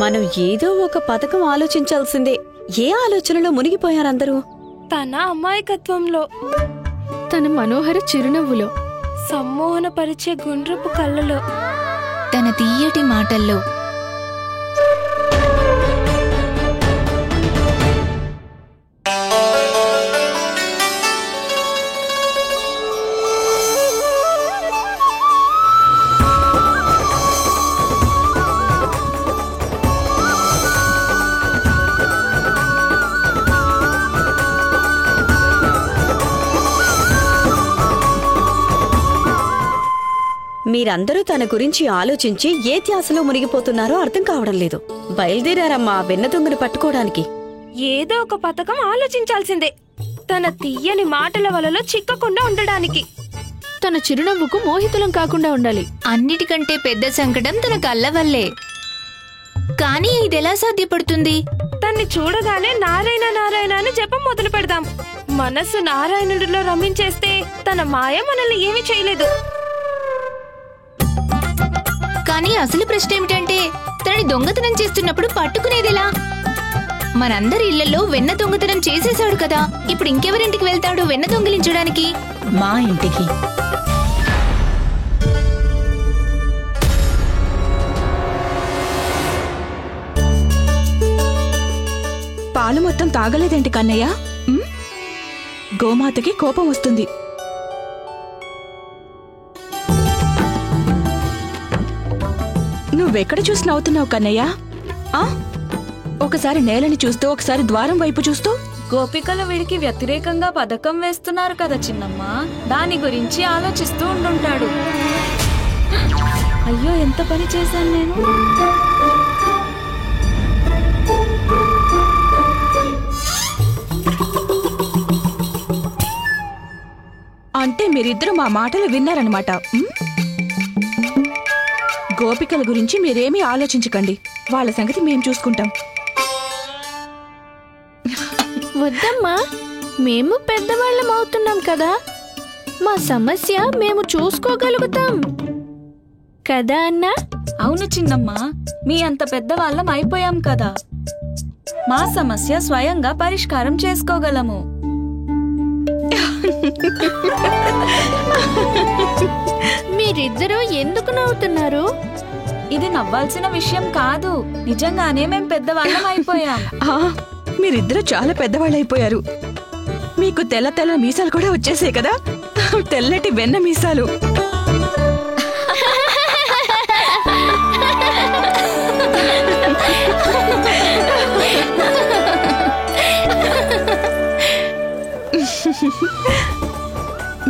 Speaker 8: మనం ఏదో ఒక పథకం ఆలోచించాల్సిందే. ఏ ఆలోచనలో మునిగిపోయారందరూ?
Speaker 1: తన అమాయకత్వంలో,
Speaker 10: తన మనోహర చిరునవ్వులో,
Speaker 1: సమ్మోహనపరిచే గుండ్రపు కళ్ళలో,
Speaker 9: తన తీయటి మాటల్లో.
Speaker 8: మీరందరూ తన గురించి ఆలోచించి ఏ ధ్యాసలో మునిగిపోతున్నారో అర్థం కావడం లేదు. బయలుదేరారమ్మా వెన్న దొంగను పట్టుకోవడానికి.
Speaker 1: ఏదో ఒక పథకం ఆలోచించాల్సిందే, తన తీయని మాటల వలలో చిక్కకుండా ఉండడానికి.
Speaker 10: తన చిరునవ్వుకు మోహితులం కాకుండా ఉండాలి.
Speaker 9: అన్నిటికంటే పెద్ద సంకటం తన కళ్ళ వల్లే. కానీ ఇదెలా సాధ్యపడుతుంది?
Speaker 1: తన్ని చూడగానే నారాయణ నారాయణ అని జపం మొదలు పెడదాం. మనస్సు నారాయణుడిలో రమించేస్తే తన మాయ మనల్ని ఏమీ చేయలేదు.
Speaker 9: కానీ అసలు ప్రశ్న ఏమిటంటే, తనని దొంగతనం చేస్తున్నప్పుడు పట్టుకునేదిలా? మనందరి ఇళ్లలో వెన్న దొంగతనం చేసేశాడు కదా, ఇప్పుడు ఇంకెవరింటికి వెళ్తాడు వెన్న దొంగిలించడానికి?
Speaker 3: మా ఇంటికి.
Speaker 4: పాలు మొత్తం తాగలేదేంటి కన్నయ్య? గోమాతకి కోపం వస్తుంది. నువ్వెక్కడ చూసి నవ్వుతున్నావు కన్నయ్య? ఒకసారి నేలని చూస్తూ, ఒకసారి ద్వారం వైపు చూస్తూ.
Speaker 7: గోపికలు వీడికి వ్యతిరేకంగా పథకం వేస్తున్నారు కదా చిన్నమ్మ, దాని గురించి ఆలోచిస్తూ ఉండుంటాడు. అయ్యో, ఎంత పని చేశాను నేను.
Speaker 4: అంటే మీరిద్దరూ మా మాటలు విన్నారనమాట. గోపికల గురించి మీరేమీ ఆలోచించకండి. వాళ్ళ సంగతి మేం చూసుకుంటాం.
Speaker 10: వద్దమ్మా, మేము పెద్దవాళ్ళం అవుతున్నాం కదా, మా సమస్య మేము చూసుకోగలుగుతాం కదా అన్నా?
Speaker 7: అవును చిన్నమ్మ, మీ అంత పెద్దవాళ్ళం అయిపోయాం కదా, మా సమస్య స్వయంగా పరిష్కారం చేసుకోగలము.
Speaker 10: మీరిద్దరూ ఎందుకు నవ్వుతున్నారు?
Speaker 7: ఇది నవ్వాల్సిన విషయం కాదు, నిజంగానే మేం పెద్దవాళ్ళం అయిపోయాం.
Speaker 4: మీరిద్దరూ చాలా పెద్దవాళ్ళైపోయారు. మీకు తెల్ల తెల్ల మీసాలు కూడా వచ్చేసాయి కదా, తెల్లటి వెన్న మీసాలు.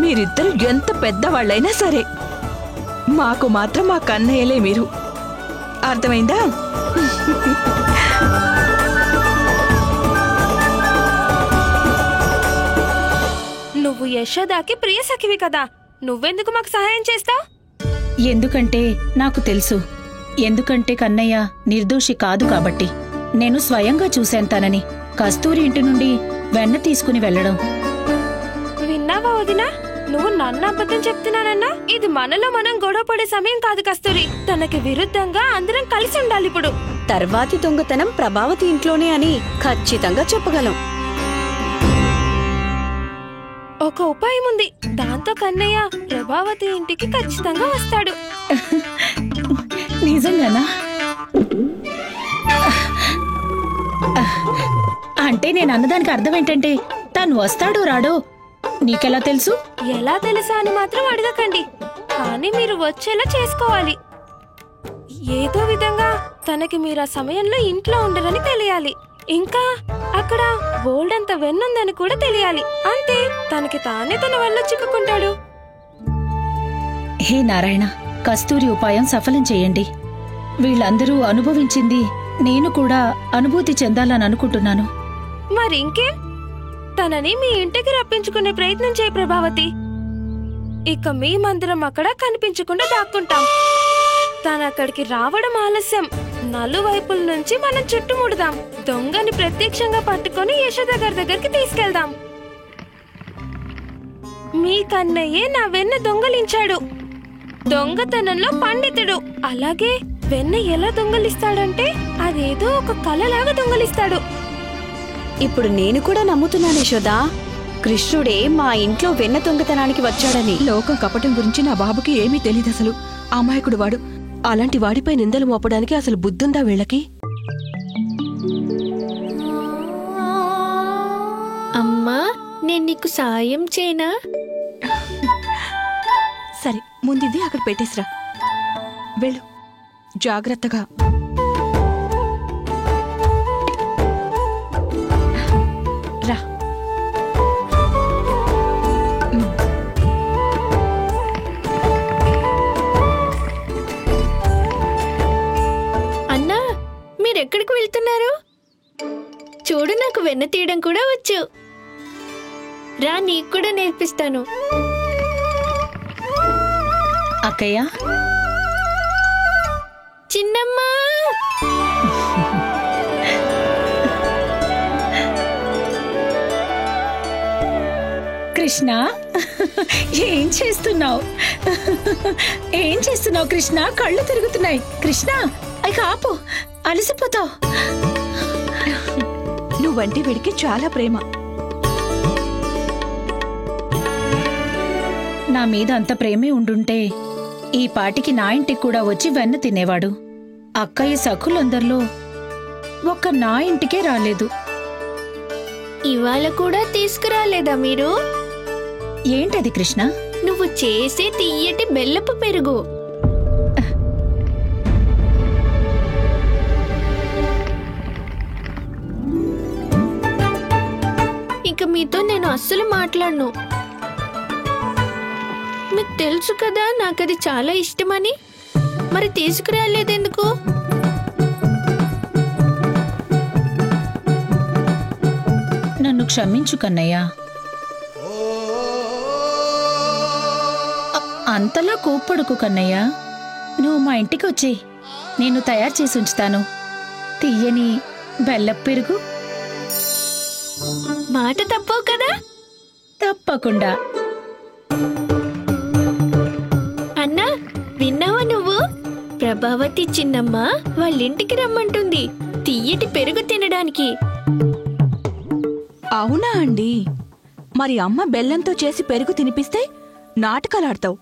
Speaker 4: మీరిద్దరు ఎంత పెద్దవాళ్ళైనా సరే మాకు మాత్రం మా కన్నయ్యలే మీరు. అర్థమైందా?
Speaker 1: నువ్వు యశోదాకి ప్రియ సఖివి కదా, నువ్వెందుకు మాకు సహాయం చేస్తావు?
Speaker 11: ఎందుకంటే నాకు తెలుసు, ఎందుకంటే కన్నయ్య నిర్దోషి కాదు కాబట్టి. నేను స్వయంగా చూశాను తనని కస్తూరి ఇంటి నుండి వెన్న తీసుకుని వెళ్లడం.
Speaker 1: విన్నావా వదినా, నువ్వు నన్ను అబద్ధం చెప్తున్నానన్నా? ఇది మనలో మనం గొడవ పడే సమయం కాదు కస్తూరి. తనకి విరుద్ధంగా అందరం కలిసి ఉండాలి. ఇప్పుడు
Speaker 8: తర్వాతి దొంగతనం ప్రభావతి ఇంట్లోనే అని ఖచ్చితంగా చెప్పగలం.
Speaker 1: ఒక ఉపాయం ఉంది, దాంతో కన్నయ్య ప్రభావతి ఇంటికి ఖచ్చితంగా వస్తాడు.
Speaker 11: నిజంగానా? అంటే నేను అన్నదానికి అర్థం ఏంటంటే తను వస్తాడో రాడో నీకెలా తెలుసు?
Speaker 1: ఎలా తెలుసా అని మాత్రం అడగకండి, కానీ మీరు వచ్చేలా చేసుకోవాలి. ఏదో విధంగా తనకి మీరు ఆ సమయంలో ఇంట్లో ఉండరని తెలియాలి. ఇంకా అక్కడ బోల్డ్ అంత వెన్నుందని కూడా తెలియాలి. అంతే, తనకి తానే తన వల్ల చిక్కుకుంటాడు.
Speaker 11: హే నారాయణ, కస్తూరి ఉపాయం సఫలం చేయండి. వీళ్ళందరూ అనుభవించింది నేను కూడా అనుభూతి చెందాలని అనుకుంటున్నాను.
Speaker 1: మరి ఇంకేం, తనని మీ ఇంటికి రప్పించుకునే ప్రయత్నం చేయ ప్రభావతి. ఇక మేమందరం అక్కడ కనిపించకుండా దాక్కుంటాం. తను అక్కడికి రావడం ఆలస్యం, నలువైపుల నుంచి మనం చుట్టుముడదాం. దొంగని ప్రత్యక్షంగా పట్టుకొని యశోద గారి దగ్గరికి తీసుకెళ్దాం. మీ కన్నయ్యే నా వెన్న దొంగలించాడు, దొంగతనంలో పండితుడు. అలాగే వెన్న ఎలా దొంగలిస్తాడంటే అదేదో ఒక కళలాగా దొంగలిస్తాడు.
Speaker 8: ఇప్పుడు నేను కూడా నమ్ముతున్నాను యశోదా, కృష్ణుడే మా ఇంట్లో వెన్న దొంగతనానికి వచ్చాడని.
Speaker 4: లోకం కపటం గురించి నా బాబుకి ఏమీ తెలీదు అసలు. అమాయకుడు వాడు. అలాంటి వాడిపై నిందలు మోపడానికి అసలు బుద్ధుందా వీళ్ళకి?
Speaker 10: అమ్మా, నేను నీకు సాయం చేయనా?
Speaker 4: సరే, ముందిది అక్కడ పెట్టేసిరా. వెళ్ళు జాగ్రత్తగా. రా.
Speaker 10: అన్నా, మీరెక్కడికి వెళ్తున్నారు? చూడు, నాకు వెన్న తీయడం కూడా వచ్చు. రా, నీకు కూడా నేర్పిస్తాను.
Speaker 11: అక్కయ్య,
Speaker 10: చిన్నమ్మా,
Speaker 11: కృష్ణ ఏం చేస్తున్నావు? ఏం చేస్తున్నావు కృష్ణ? కళ్ళు తిరుగుతున్నాయి. కృష్ణ, అయ్య ఆపు, అలసిపోతావు.
Speaker 4: నువ్వంటే వీడికి చాలా ప్రేమ.
Speaker 11: నా మీద అంత ప్రేమే ఉండుంటే ఈ పాటికి నా ఇంటికి కూడా వచ్చి వెన్న తినేవాడు. అక్కయ్య సఖులందరిలో ఒక్క నా ఇంటికే రాలేదు.
Speaker 10: ఇవాళ కూడా తీసుకురాలేదా మీరు?
Speaker 11: ఏంటది కృష్ణ?
Speaker 10: నువ్వు చేసే తియ్యటి బెల్లపు పెరుగు. ఇక మీతో నేను అస్సలు మాట్లాడను. మీకు తెలుసు కదా నాకది చాలా ఇష్టమని. మరి తీసుకురాలేదెందుకు?
Speaker 11: నన్ను క్షమించు కన్నయ్య. అంతలా కోప్పడుకు కన్నయ్య. నువ్వు మా ఇంటికి వచ్చేయ్, నేను తయారు చేసి ఉంచుతాను. తీయని బెల్లపు పెరుగు.
Speaker 10: మాట తప్పవు కదా?
Speaker 11: తప్పకుండా.
Speaker 10: అన్నా, విన్నావా నువ్వు? ప్రభావతి చిన్నమ్మ వాళ్ళింటికి రమ్మంటుంది తియ్యటి పెరుగు తినడానికి.
Speaker 4: అవునా అండి? మరి అమ్మ బెల్లంతో చేసి పెరుగు తినిపిస్తే నాటకాలాడతావు.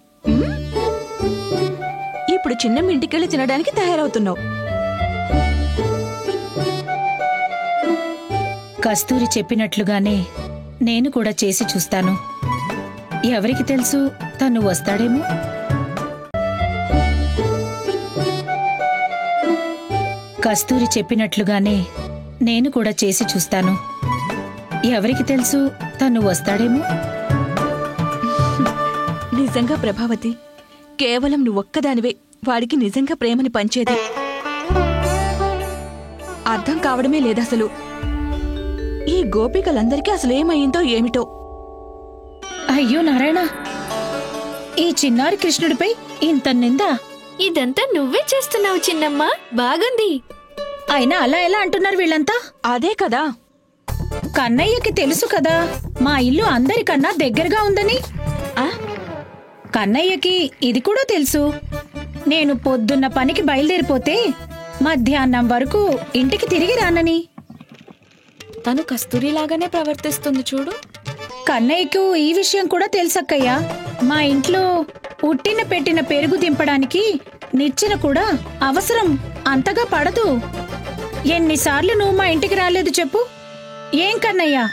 Speaker 4: ఇప్పుడు చిన్నమ్మ ఇంటికెళ్ళి తినడానికి తయారవుతున్నావు.
Speaker 11: కస్తూరి చెప్పినట్లుగానే నేను కూడా చేసి చూస్తాను. ఎవరికి తెలుసు, తను వస్తాడేమో. కస్తూరి చెప్పినట్లుగానే నేను కూడా చేసి చూస్తాను. ఎవరికి తెలుసు, తను వస్తాడేమో.
Speaker 4: నిజంగా ప్రభావతి, కేవలం నువ్వొక్కదానివే వాడికి నిజంగా ప్రేమని పంచేది. అర్థం కావడమే లేదసలు. ఈ గోపికలందరికీ అసలేమయ్యిందో ఏమిటో.
Speaker 11: అయ్యో నారాయణ, ఈ చిన్నారి కృష్ణుడిపై ఇంత నిందా.
Speaker 10: ఇదంతా నువ్వే చేస్తున్నావు చిన్నమ్మ, బాగుంది.
Speaker 11: అయినా అలా ఎలా అంటున్నారు వీళ్ళంతా?
Speaker 4: అదే కదా,
Speaker 11: కన్నయ్యకి తెలుసు కదా మా ఇల్లు అందరికన్నా దగ్గరగా ఉందని. కన్నయ్యకి ఇది కూడా తెలుసు. నేను పొద్దున్న పనికి బయలుదేరిపోతే మధ్యాహ్నం వరకు ఇంటికి తిరిగి రానని.
Speaker 7: తను కస్తూరిలాగానే ప్రవర్తిస్తుంది చూడు.
Speaker 11: కన్నయ్యకు ఈ విషయం కూడా తెలుసక్కయ్యా. మా ఇంట్లో ఉట్టిన పెట్టిన పెరుగు దింపడానికి నిచ్చెన కూడా అవసరం అంతగా పడదు. ఎన్నిసార్లు నువ్వు మా ఇంటికి రాలేదు చెప్పు? ఏం కన్నయ్యా?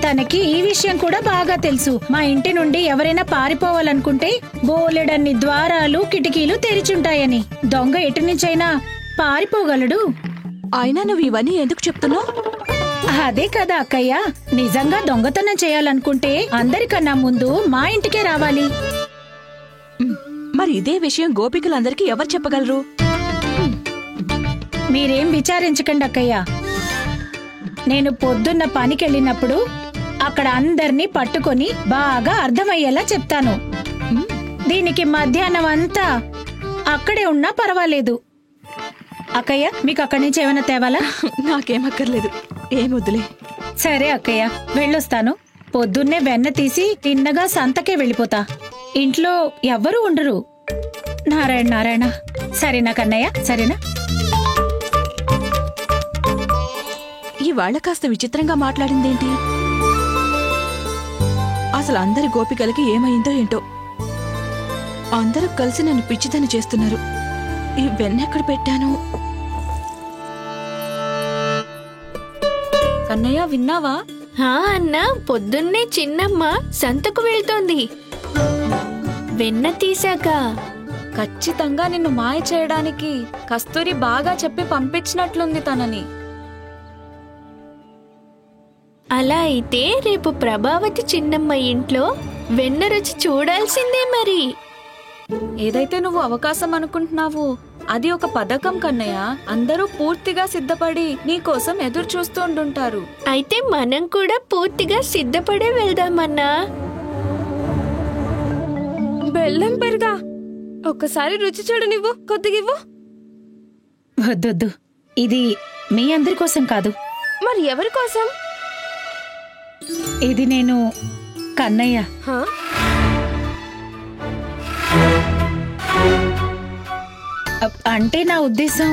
Speaker 11: తనకి ఈ విషయం కూడా బాగా తెలుసు. మా ఇంటి నుండి ఎవరైనా పారిపోవాలనుకుంటే బోలెడన్ని ద్వారాలు కిటికీలు తెరిచుంటాయని. దొంగ ఎటు నుంచైనా పారిపోగలడు.
Speaker 4: అయినా నువ్వు ఇవన్నీ ఎందుకు చెప్తున్నావు?
Speaker 11: అదే కదా అక్కయ్య, నిజంగా దొంగతనం చేయాలనుకుంటే అందరికన్నా ముందు మా ఇంటికే రావాలి.
Speaker 4: మరి ఇదే విషయం గోపికలందరికీ ఎవరు చెప్పగలరు?
Speaker 11: మీరేం విచారించకండి అక్కయ్య. నేను పొద్దున్న పనికెళ్ళినప్పుడు అక్కడ అందర్నీ పట్టుకొని బాగా అర్థమయ్యేలా చెప్తాను. దీనికి మధ్యాహ్నం అంతా అక్కడే ఉన్నా పర్వాలేదు. అక్కయ్య, మీకు అక్కడి నుంచి ఏమైనా తేవాలా?
Speaker 4: నాకేమక్కర్లేదు, ఏమొద్దులే.
Speaker 11: సరే అక్కయ్య, వెళ్ళొస్తాను. పొద్దున్నే వెన్న తీసి తిన్నగా సంతకే వెళ్ళిపోతా. ఇంట్లో ఎవ్వరూ ఉండరు. నారాయణ నారాయణ. సరేనా కన్నయ్య, సరేనా?
Speaker 4: ఇవాళ కాస్త విచిత్రంగా మాట్లాడిందేంటి? అసలు అందరి గోపికలకి ఏమైందో ఏంటో. అందరూ కలిసి నన్ను పిచ్చిదని చేస్తున్నారు. ఈ వెన్నెక్కడ పెట్టాను?
Speaker 7: కన్నయ్య, విన్నావా?
Speaker 10: అన్నా, పొద్దున్నే చిన్నమ్మ సంతకు వెళ్తోంది వెన్న తీశాక.
Speaker 7: ఖచ్చితంగా నిన్ను మాయ చేయడానికి కస్తూరి బాగా చెప్పి పంపించినట్లుంది తనని.
Speaker 10: అలా అయితే రేపు ప్రభావతి చిన్నమ్మ ఇంట్లో వెన్న రుచి చూడాల్సిందే మరి.
Speaker 7: ఏదైతే నువ్వు అవకాశం అనుకుంటున్నావు అది ఒక పథకం కన్నయ్య. అందరూ పూర్తిగా సిద్ధపడి నీకోసం ఎదురు చూస్తుంటారు.
Speaker 10: అయితే మనం కూడా పూర్తిగా సిద్ధపడే వెళ్దామన్నా.
Speaker 1: బెల్లం పెరుగా? ఒక్కసారి రుచి చూడు, నువ్వు కొద్దిగివ్వు.
Speaker 11: వద్దొద్దు, ఇది మీ అందరి కోసం కాదు.
Speaker 1: మరి ఎవరి కోసం?
Speaker 11: ఇది నేను కన్నయ్య. అంటే నా ఉద్దేశం,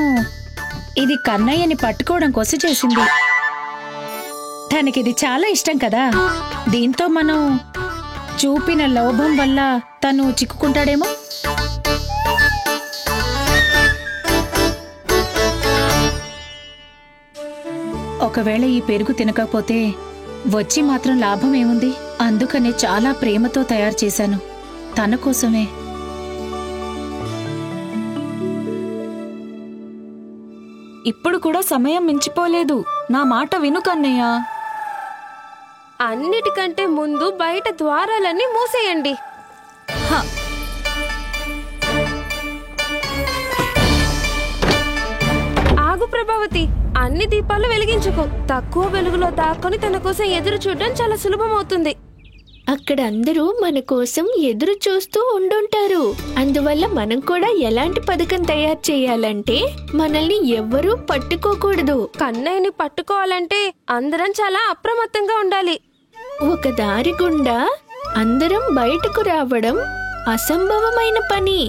Speaker 11: ఇది కన్నయ్యని పట్టుకోవడం కోసం చేసింది. తనకిది చాలా ఇష్టం కదా. దీంతో మనం చూపిన లోభం వల్ల తను చిక్కుకుంటాడేమో. ఒకవేళ ఈ పెరుగు తినకపోతే వచ్చి మాత్రం లాభం ఏముంది? అందుకనే చాలా ప్రేమతో తయారు చేశాను, తన కోసమే.
Speaker 7: ఇప్పుడు కూడా సమయం మించిపోలేదు. నా మాట విను కన్నయ్య.
Speaker 1: అన్నిటికంటే ముందు బయట ద్వారాలన్నీ మూసేయండి. ఆగు ప్రభావతి, అన్ని దీపాలు వెలిగించుకో. తక్కువ వెలుగులో దాక్కొని తన కోసం ఎదురు చూడడం చాలా సులభం అవుతుంది.
Speaker 10: అక్కడ అందరూ మన కోసం ఎదురు చూస్తూ ఉండుంటారు. అందువల్ల మనం కూడా ఎలాంటి పథకం తయారు చేయాలంటే మనల్ని ఎవ్వరూ పట్టుకోకూడదు.
Speaker 1: కన్నయ్యని పట్టుకోవాలంటే అందరం చాలా అప్రమత్తంగా ఉండాలి.
Speaker 10: ఒక దారి గుండా అందరం బయటకు రావడం అసంభవమైన పని.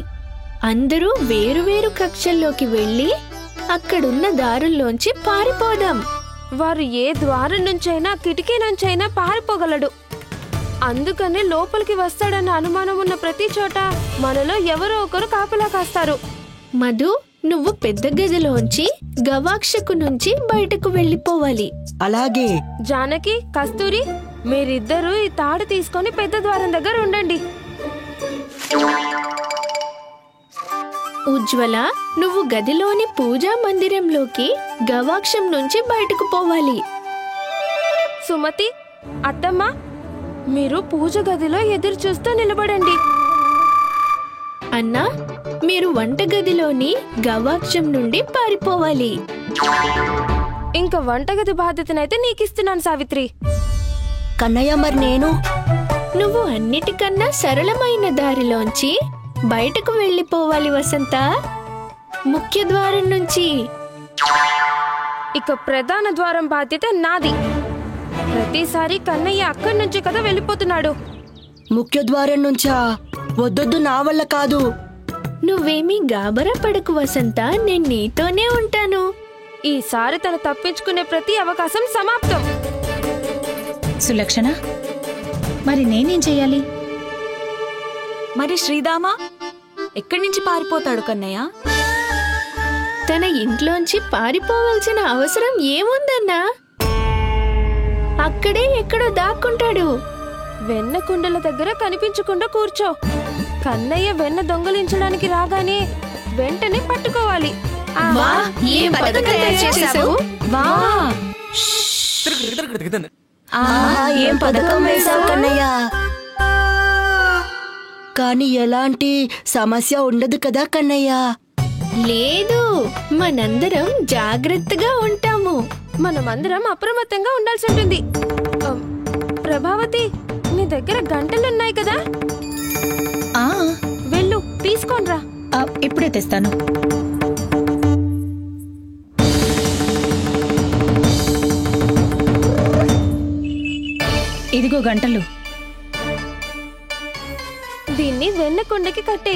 Speaker 10: అందరూ వేరువేరు కక్షల్లోకి వెళ్ళి అక్కడున్న దారుల్లోంచి పారిపోదాం.
Speaker 1: వారు ఏ ద్వారం నుంచైనా కిటికీ నుంచైనా పారిపోగలడు. అందుకని లోపలికి వస్తాడన్న అనుమానం ఉన్న ప్రతి చోట మనలో ఎవరో ఒకరు కాపలా కాస్తారు.
Speaker 10: మధు, నువ్వు పెద్ద గదిలోంచి గవాక్షకు నుంచి బయటకు వెళ్ళిపోవాలి.
Speaker 2: అలాగే.
Speaker 1: జానకి, కస్తూరి, మీరిద్దరూ ఈ తాడు తీసుకొని పెద్ద ద్వారం దగ్గర ఉండండి.
Speaker 10: ఉజ్వల, నువ్వు గదిలోని పూజా మందిరంలోకి గవాక్షం నుంచి బయటకు పోవాలి.
Speaker 1: సుమతి, అత్తమ్మ, మీరు పూజ గదిలో ఎదురు చూస్తూ నిలబడండి.
Speaker 10: అన్నా, మీరు వంటగదిలోని గవాక్షం నుండి పారిపోవాలి.
Speaker 1: ఇంకా వంటగది బాధ్యతనైతే నీకిస్తున్నాను సావిత్రి.
Speaker 2: కన్నయ్య, మరి నేను?
Speaker 10: నువ్వు అన్నిటికన్నా సరళమైన దారిలోంచి బయటకు వెళ్ళిపోవాలి వసంత, ముఖ్య ద్వారం నుంచి.
Speaker 1: ఇక ప్రధాన ద్వారం బాధ్యత నాది. ప్రతిసారి కన్నయ్య అక్కడి నుంచి కదా వెళ్ళిపోతున్నాడు.
Speaker 2: ముఖ్య ద్వారం నుంచా? వద్దొద్దు, నా వల్ల కాదు.
Speaker 10: నువ్వేమీ గాబరా పడకు వసంత, నేను నీతోనే ఉంటాను.
Speaker 1: ఈసారి తను తప్పించుకునే ప్రతి అవకాశం సమాప్తం.
Speaker 11: సులక్షణ, మరి నేనేం చెయ్యాలి?
Speaker 7: మరి శ్రీదామా ఎక్కడి నుంచి పారిపోతాడు కన్నయ్య?
Speaker 10: తన ఇంట్లోంచి పారిపోవాల్సిన అవసరం ఏముందన్నా? అక్కడే ఎక్కడో దాక్కుంటాడు.
Speaker 1: వెన్న కుండల దగ్గర కనిపించకుండా కూర్చో. కన్నయ్య వెన్న దొంగలించడానికి రాగానే వెంటనే పట్టుకోవాలి.
Speaker 3: ఏం పథకం తయారు చేశావు?
Speaker 2: ఏం పథకం వేశావు కన్నయ్య? కానీ ఎలాంటి సమస్య ఉండదు కదా కన్నయ్య?
Speaker 10: లేదు, మనందరం జాగ్రత్తగా ఉంటాము.
Speaker 1: మనమందరం అప్రమత్తంగా ఉండాల్సి ఉంటుంది. ప్రభావతి, నీ దగ్గర గంటలున్నాయి కదా? వెళ్ళు, తీసుకోనరా.
Speaker 11: ఇప్పుడే తెస్తాను. ఇదిగో గంటలు.
Speaker 1: దీన్ని వెన్న కుండకి కట్టే.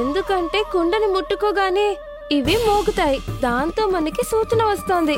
Speaker 1: ఎందుకంటే కుండని ముట్టుకోగానే ఇవి మోగుతాయి. దాంతో మనకి సూచన వస్తోంది.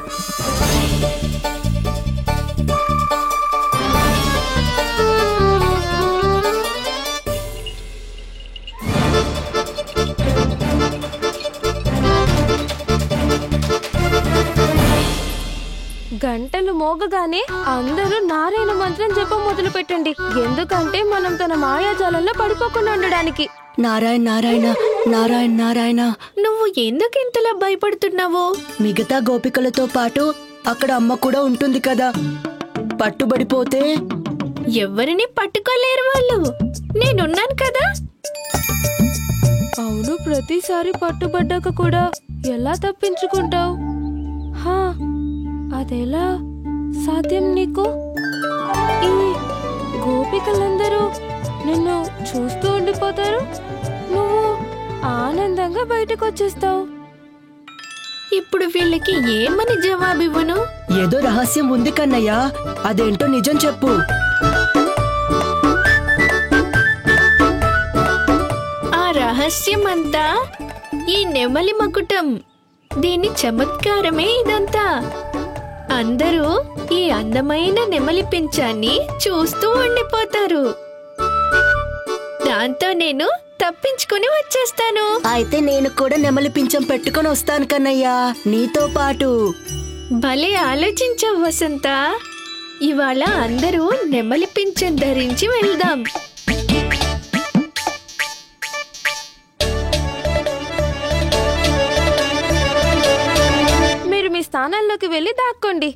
Speaker 1: గంటలు మోగగానే అందరూ నారాయణ మంత్రం జపం మొదలు పెట్టండి. ఎందుకంటే మనం తన మాయాజాలంలో పడిపోకుండా ఉండడానికి.
Speaker 2: నారాయణ నారాయణ నారాయణ నారాయణ.
Speaker 10: నువ్వు ఎందుకు ఇంతలా భయపడుతున్నావు?
Speaker 2: మిగతా గోపికలతో పాటు అక్కడ అమ్మ కూడా ఉంటుంది కదా. పట్టుబడిపోతే
Speaker 10: ఎవరిని పట్టుకోలేరు వాళ్ళు. నేనున్నాను కదా.
Speaker 1: అవును, ప్రతిసారి పట్టుబడ్డాక కూడా ఎలా తప్పించుకుంటావు? అదెలా సాధ్యం నీకు? ఈ గోపికలందరూ నిన్ను చూస్తూ ఉండిపోతారు, నువ్వు ఆనందంగా బయటకు వచ్చేస్తావు.
Speaker 10: ఇప్పుడు వీళ్ళకి ఏమని జవాబివ్వను?
Speaker 2: ఏదో రహస్యం ఉంది కన్నయ్య, అదేంటో నిజం చెప్పు.
Speaker 10: ఆ రహస్యం అంతా ఈ నెమలి మకుటం. దీని చమత్కారమే ఇదంతా. అందరూ ఈ అందమైన నెమలి పింఛాన్ని చూస్తూ ఉండిపోతారు. దాంతో నేను తప్పించుకుని వచ్చేస్తాను.
Speaker 2: అయితే నేను కూడా నెమలి పింఛం పెట్టుకొని వస్తాను కన్నయ్య, నీతో పాటు.
Speaker 10: భలే ఆలోచించావు వసంత. ఇవాళ అందరూ నెమలి పింఛం ధరించి వెళ్దాం.
Speaker 1: మీరు మీ స్థానాల్లోకి వెళ్ళి దాక్కోండి.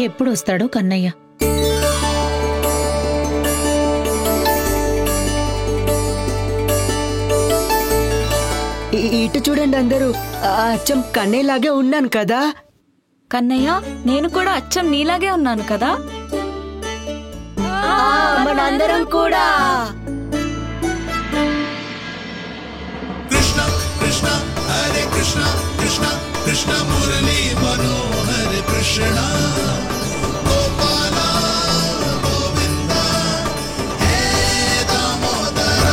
Speaker 11: ఎప్పుడొస్తాడో కన్నయ్య.
Speaker 2: ఇటు చూడండి అందరూ, అచ్చం కన్నయ్యలాగే ఉన్నాను కదా.
Speaker 7: కన్నయ్య, నేను కూడా అచ్చం నీలాగే ఉన్నాను కదా.
Speaker 2: మనందరం కూడా.
Speaker 12: కృష్ణ కృష్ణ హరే కృష్ణ కృష్ణ కృష్ణ మురళీ మనోహర కృష్ణ గోపాల గోవింద హే దామోదర.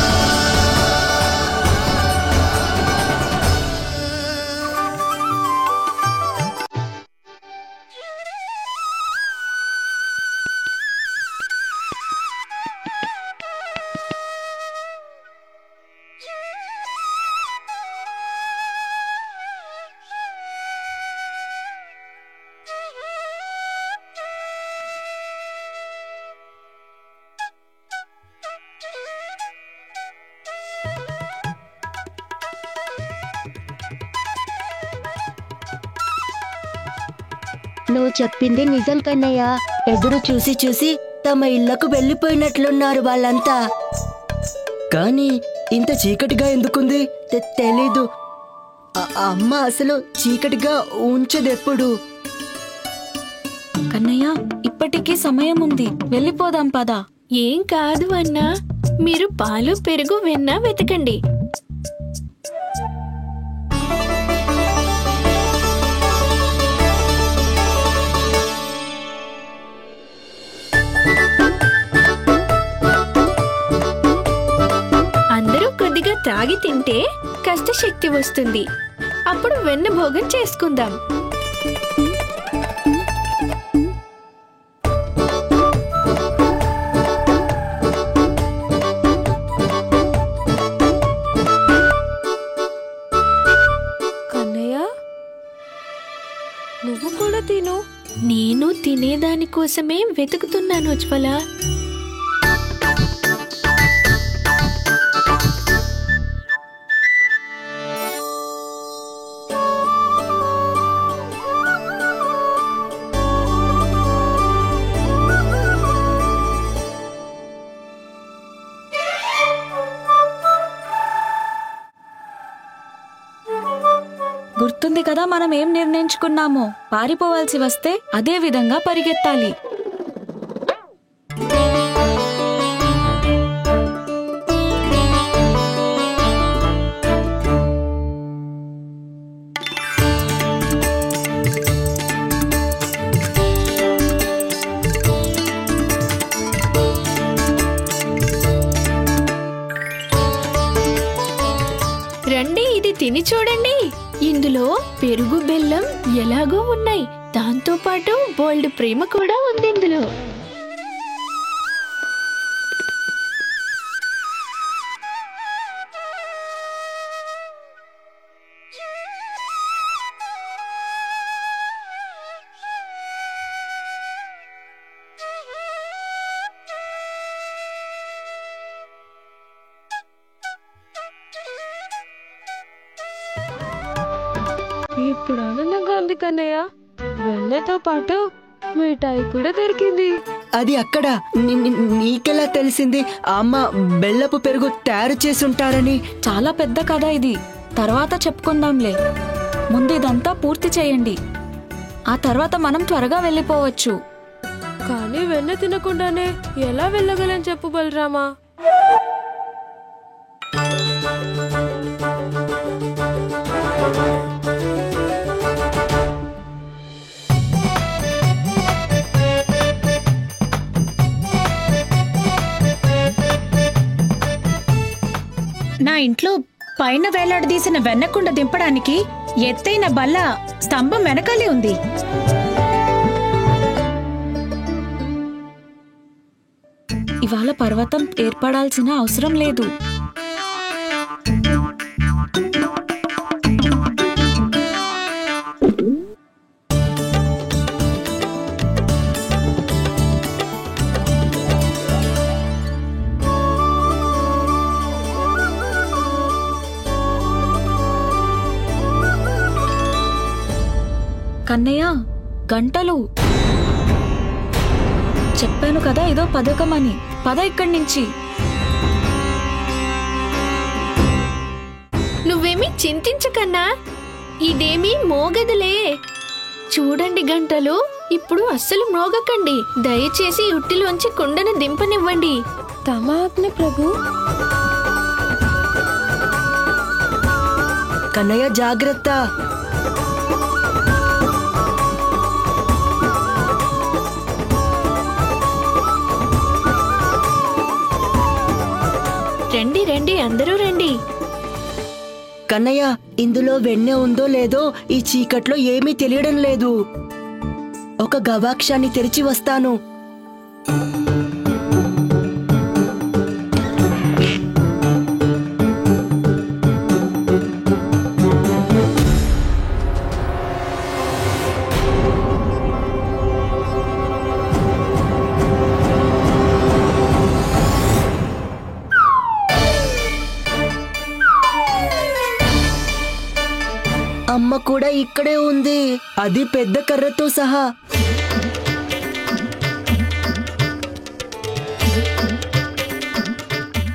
Speaker 2: నువ్వు చెప్పింది నిజం కన్నయ్య. ఎదురు చూసి చూసి తమ ఇళ్లకు వెళ్ళిపోయినట్లున్నారు వాళ్ళంతా. కానీ ఇంత చీకటిగా ఎందుకుంది తెలీదు. అమ్మ అసలు చీకటిగా ఉంచదెప్పుడు.
Speaker 7: కన్నయ్య, ఇప్పటికీ సమయం ఉంది, వెళ్ళిపోదాం పదా.
Speaker 10: ఏం కాదు అన్నా, మీరు పాలు పెరుగు వెన్న వెతకండి. అందరూ కొద్దిగా త్రాగి తింటే కాస్త శక్తి వస్తుంది. అప్పుడు వెన్న భోగం చేసుకుందాం.
Speaker 1: కన్నయ్య, నువ్వు కూడా తిను.
Speaker 10: నేను తినేదాని కోసమే వెతుకుతున్నాను ఉజ్వల.
Speaker 7: గుర్తుంది కదా మనం ఏం నిర్ణయించుకున్నామో. పారిపోవాల్సి వస్తే అదే విధంగా పరిగెత్తాలి.
Speaker 10: రండి, ఇది తిని చూడండి. ఇందులో పెరుగు బెల్లం ఎలాగో ఉన్నాయి. దాంతో పాటు బోల్డ్ ప్రేమ కూడా ఉంది ఇందులో.
Speaker 1: ఇప్పుడు ఆనందంగా ఉంది కన్నయ్య. వెన్నతో పాటు మిఠాయి కూడా దొరికింది.
Speaker 2: అది అక్కడ నీకెలా తెలిసింది? అమ్మ బెల్లపు పెరుగు తయారు చేసి ఉంటారని.
Speaker 7: చాలా పెద్ద కథ ఇది, తర్వాత చెప్పుకుందాంలే. ముందు ఇదంతా పూర్తి చేయండి, ఆ తర్వాత మనం త్వరగా వెళ్ళిపోవచ్చు.
Speaker 1: కానీ వెన్న తినకుండానే ఎలా వెళ్ళగలని చెప్పు బలరామా.
Speaker 11: నా ఇంట్లో పైన వేలాడదీసిన వెన్నకుండ దింపడానికి ఎత్తైన బల్ల స్తంభం వెనకాలే ఉంది.
Speaker 7: ఇవాళ పర్వతం ఏర్పడాల్సిన అవసరం లేదు. కన్నయ్య, గంటలు. చెప్పాను కదా ఏదో పథకమని. పద ఇక్కడి నుంచి.
Speaker 10: నువ్వేమీ చింతించకన్నా, ఇదేమీ మోగదులే. చూడండి గంటలు, ఇప్పుడు అస్సలు మోగకండి. దయచేసి ఉట్టిలోంచి కుండను దింపనివ్వండి.
Speaker 1: తమ ఆజ్ఞ ప్రభు.
Speaker 2: కన్నయ్య జాగ్రత్త.
Speaker 10: రండి రండి, అందరూ రండి.
Speaker 2: కన్నయ్య, ఇందులో వెన్నె ఉందో లేదో ఈ చీకట్లో ఏమీ తెలియడం లేదు. ఒక గవాక్షాన్ని తెరిచి వస్తాను. అమ్మ కూడా ఇక్కడే ఉంది, అది పెద్ద కర్రతో సహా.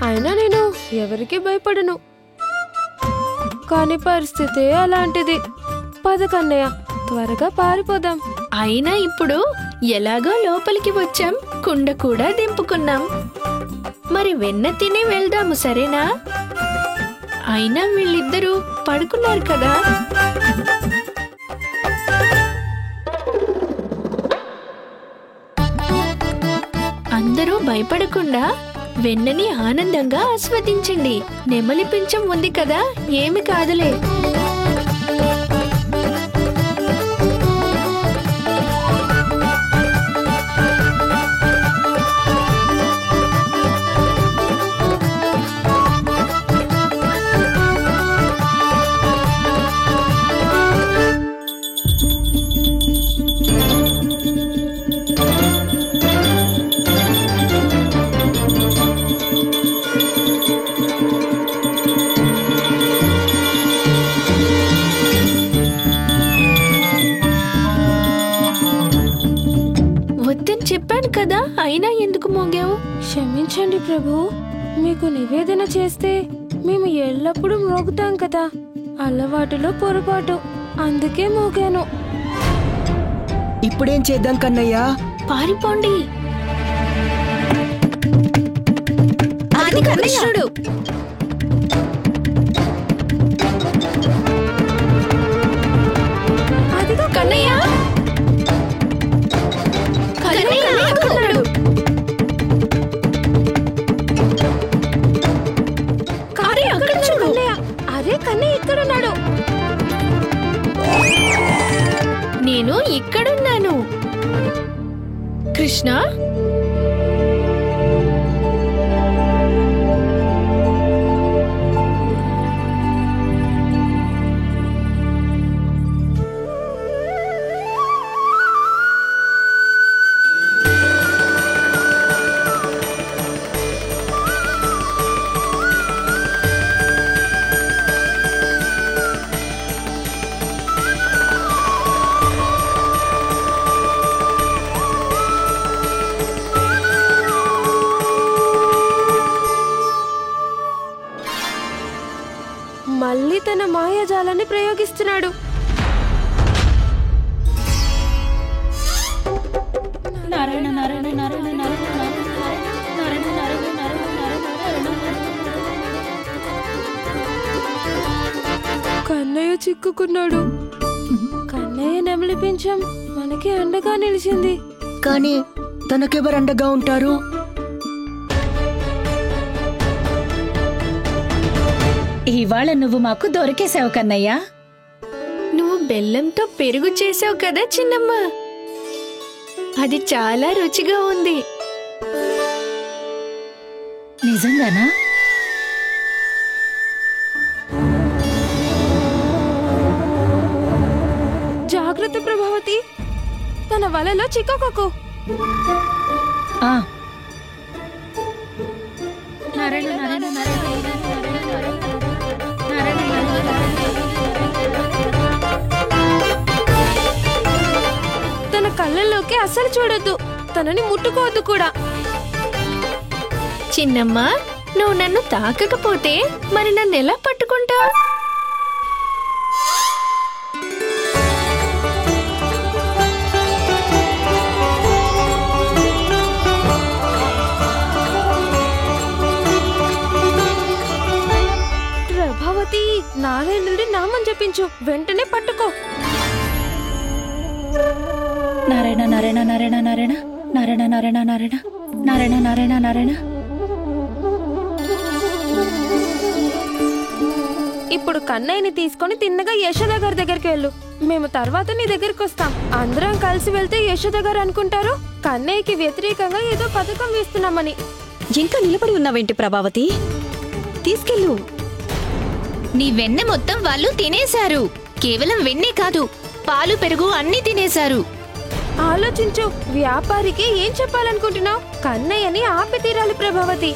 Speaker 1: అయినా నేను ఎవరికి భయపడను, కానీ పరిస్థితి అలాంటిది. పద కన్నయ్య, త్వరగా పారిపోదాం.
Speaker 10: అయినా ఇప్పుడు ఎలాగో లోపలికి వచ్చాం, కుండ కూడా దింపుకున్నాం. మరి వెన్న తిని వెళ్దాము, సరేనా? అయినా వీళ్ళిద్దరూ పడుకున్నారు కదా. అందరూ భయపడకుండా వెన్నని ఆనందంగా ఆస్వాదించండి. నెమలి పించం ఉంది కదా, ఏమి కాదులే. చెప్పాను కదా, అయినా ఎందుకు మోగావు?
Speaker 1: క్షమించండి ప్రభు, మీకు నివేదన చేస్తే మేము ఎల్లప్పుడూ మ్రోగుతాం కదా, అలవాటులో పొరపాటు, అందుకే మోగాను.
Speaker 2: ఇప్పుడేం చేద్దాం కన్నయ్య?
Speaker 10: పారిపోండి.
Speaker 3: అది కృష్ణుడు.
Speaker 10: అదిగో కన్నయ్య.
Speaker 1: ఇక్కడున్నాడు.
Speaker 10: నేను ఇక్కడున్నాను. కృష్ణ,
Speaker 1: మళ్ళీ తన మాయాజాలాన్ని ప్రయోగిస్తున్నాడు. కన్నయ్య చిక్కుకున్నాడు. కన్నయ్య నెమలి పించం మనకి అండగా నిలిచింది.
Speaker 2: కానీ తనకెవరు అండగా ఉంటారు?
Speaker 11: ఇవాళ నువ్వు మాకు దొరికేసావు కన్నయ్య.
Speaker 10: నువ్వు బెల్లంతో పెరుగు చేసావు కదా చిన్నమ్మ, అది చాలా రుచిగా ఉంది.
Speaker 11: నిజంగానా?
Speaker 1: జాగ్రత్త ప్రభావతి, తన వలలో చిక్కుకోకు. తన కళ్ళల్లోకి అస్సలు చూడొద్దు. తనని ముట్టుకోవద్దు కూడా.
Speaker 10: చిన్నమ్మ, నువ్వు నన్ను తాకకపోతే మరి నన్ను ఎలా పట్టుకుంటావు?
Speaker 1: ప్రభావతి, నారాయణుడి నామం జపించు, వెంటనే పట్టుకో.
Speaker 11: నారాయణ నారాయణ నారాయణ నారాయణ నారాయణ నారాయణ నారాయణ నారాయణ నారాయణ నారాయణ.
Speaker 1: ఇప్పుడు కన్నయ్యని తీసుకొని తిన్నగా యశోద గారి దగ్గరికి వెళ్ళు. మేము తర్వాత నీ దగ్గరికి వస్తాం. అందరం కలిసి వెళ్తే యశోద గారు అనుకుంటారు కన్నయ్యకి వ్యతిరేకంగా ఏదో పథకం వేస్తున్నామని.
Speaker 8: ఇంకా నిలబడి ఉన్నావేంటి ప్రభావతి? తీసుకెళ్ళు.
Speaker 9: నీ వెన్నె మొత్తం వాళ్ళు తినేశారు. కేవలం వెన్నే కాదు, పాలు పెరుగు అన్నీ తినేశారు.
Speaker 1: ఆలోచించు, వ్యాపారికి ఏం చెప్పాలనుకుంటున్నావు? కన్నయ్యని ఆపి తీరాలి ప్రభావతి.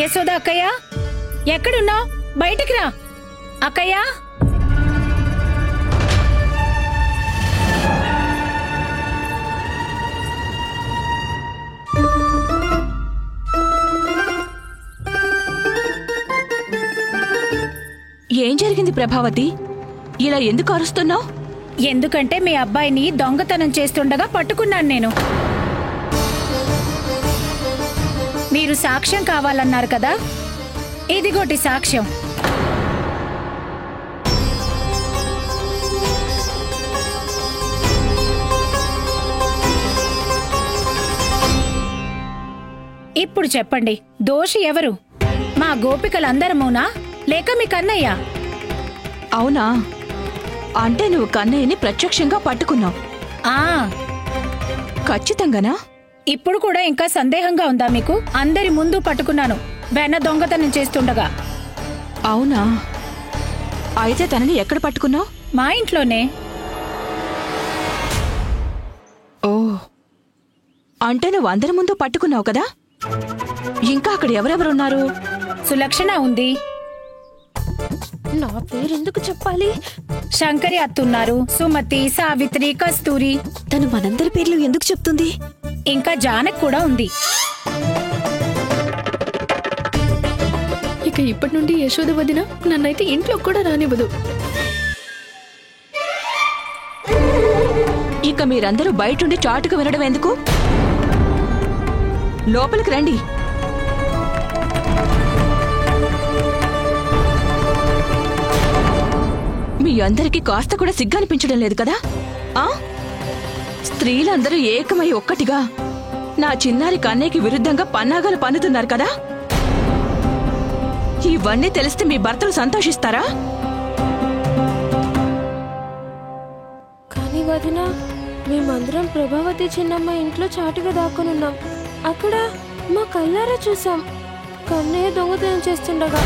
Speaker 11: యశోద అక్కయ్య, ఎక్కడున్నావు? బయటికి రా అక్కయ్య.
Speaker 4: ఏం జరిగింది ప్రభావతి? ఇలా ఎందుకు అరుస్తున్నావు?
Speaker 11: ఎందుకంటే మీ అబ్బాయిని దొంగతనం చేస్తుండగా పట్టుకున్నాను నేను. మీరు సాక్ష్యం కావాలన్నారు కదా, ఇదిగోటి సాక్ష్యం. ఇప్పుడు చెప్పండి, దోషి ఎవరు? మా గోపికలందరమునా లేక మీ కన్నయ్య?
Speaker 4: అవునా? అంటే నువ్వు కన్నయ్యని ప్రత్యక్షంగా పట్టుకున్నావు?
Speaker 11: ఆ,
Speaker 4: ఖచ్చితంగానా?
Speaker 11: ఇప్పుడు కూడా ఇంకా సందేహంగా ఉందా మీకు? అందరి ముందు పట్టుకున్నాను వెన్న దొంగతనం చేస్తుండగా.
Speaker 4: అవునా? అయితే తనని ఎక్కడ పట్టుకున్నావు?
Speaker 11: మా ఇంట్లోనే.
Speaker 4: ఓ, అంటే నువ్వు అందరి ముందు పట్టుకున్నావు కదా? ఇంకా అక్కడ ఎవరెవరున్నారు?
Speaker 11: సులక్షణ ఉంది.
Speaker 1: నా పేరెందుకు చెప్పాలి?
Speaker 11: శంకరి అత్తున్నారు, సుమతి, సావిత్రి, కస్తూరి.
Speaker 8: తను మనందరి పేర్లు ఎందుకు చెప్తుంది?
Speaker 11: ఇంకా జానక్ కూడా ఉంది.
Speaker 10: ఇక ఇప్పటి నుండి యశోద వదిన నన్నైతే ఇంట్లో కూడా రానివ్వదు.
Speaker 4: ఇక మీరందరూ బయటుండి చాటుకు వినడం ఎందుకు? లోపలికి రండి. మీ అందరికీ కాస్త కూడా సిగ్గనిపించడం లేదు కదా? ఆ? స్త్రీలందరూ ఏకమై ఒక్కటిగా నా చిన్నారి కన్నయ్యకి విరుద్ధంగా పన్నాగాలు పన్నుతున్నారు కదా? ఇవన్నీ తెలిస్తే మీ భర్తలు సంతోషిస్తారా?
Speaker 1: కానీ వదిన, మేమందరం ప్రభావతి చిన్నమ్మ ఇంట్లో చాటుగా దాక్కునున్నాం. అక్కడ మా కళ్ళారా చూసాం కన్నయ్య దొంగతనం చేస్తుండగా.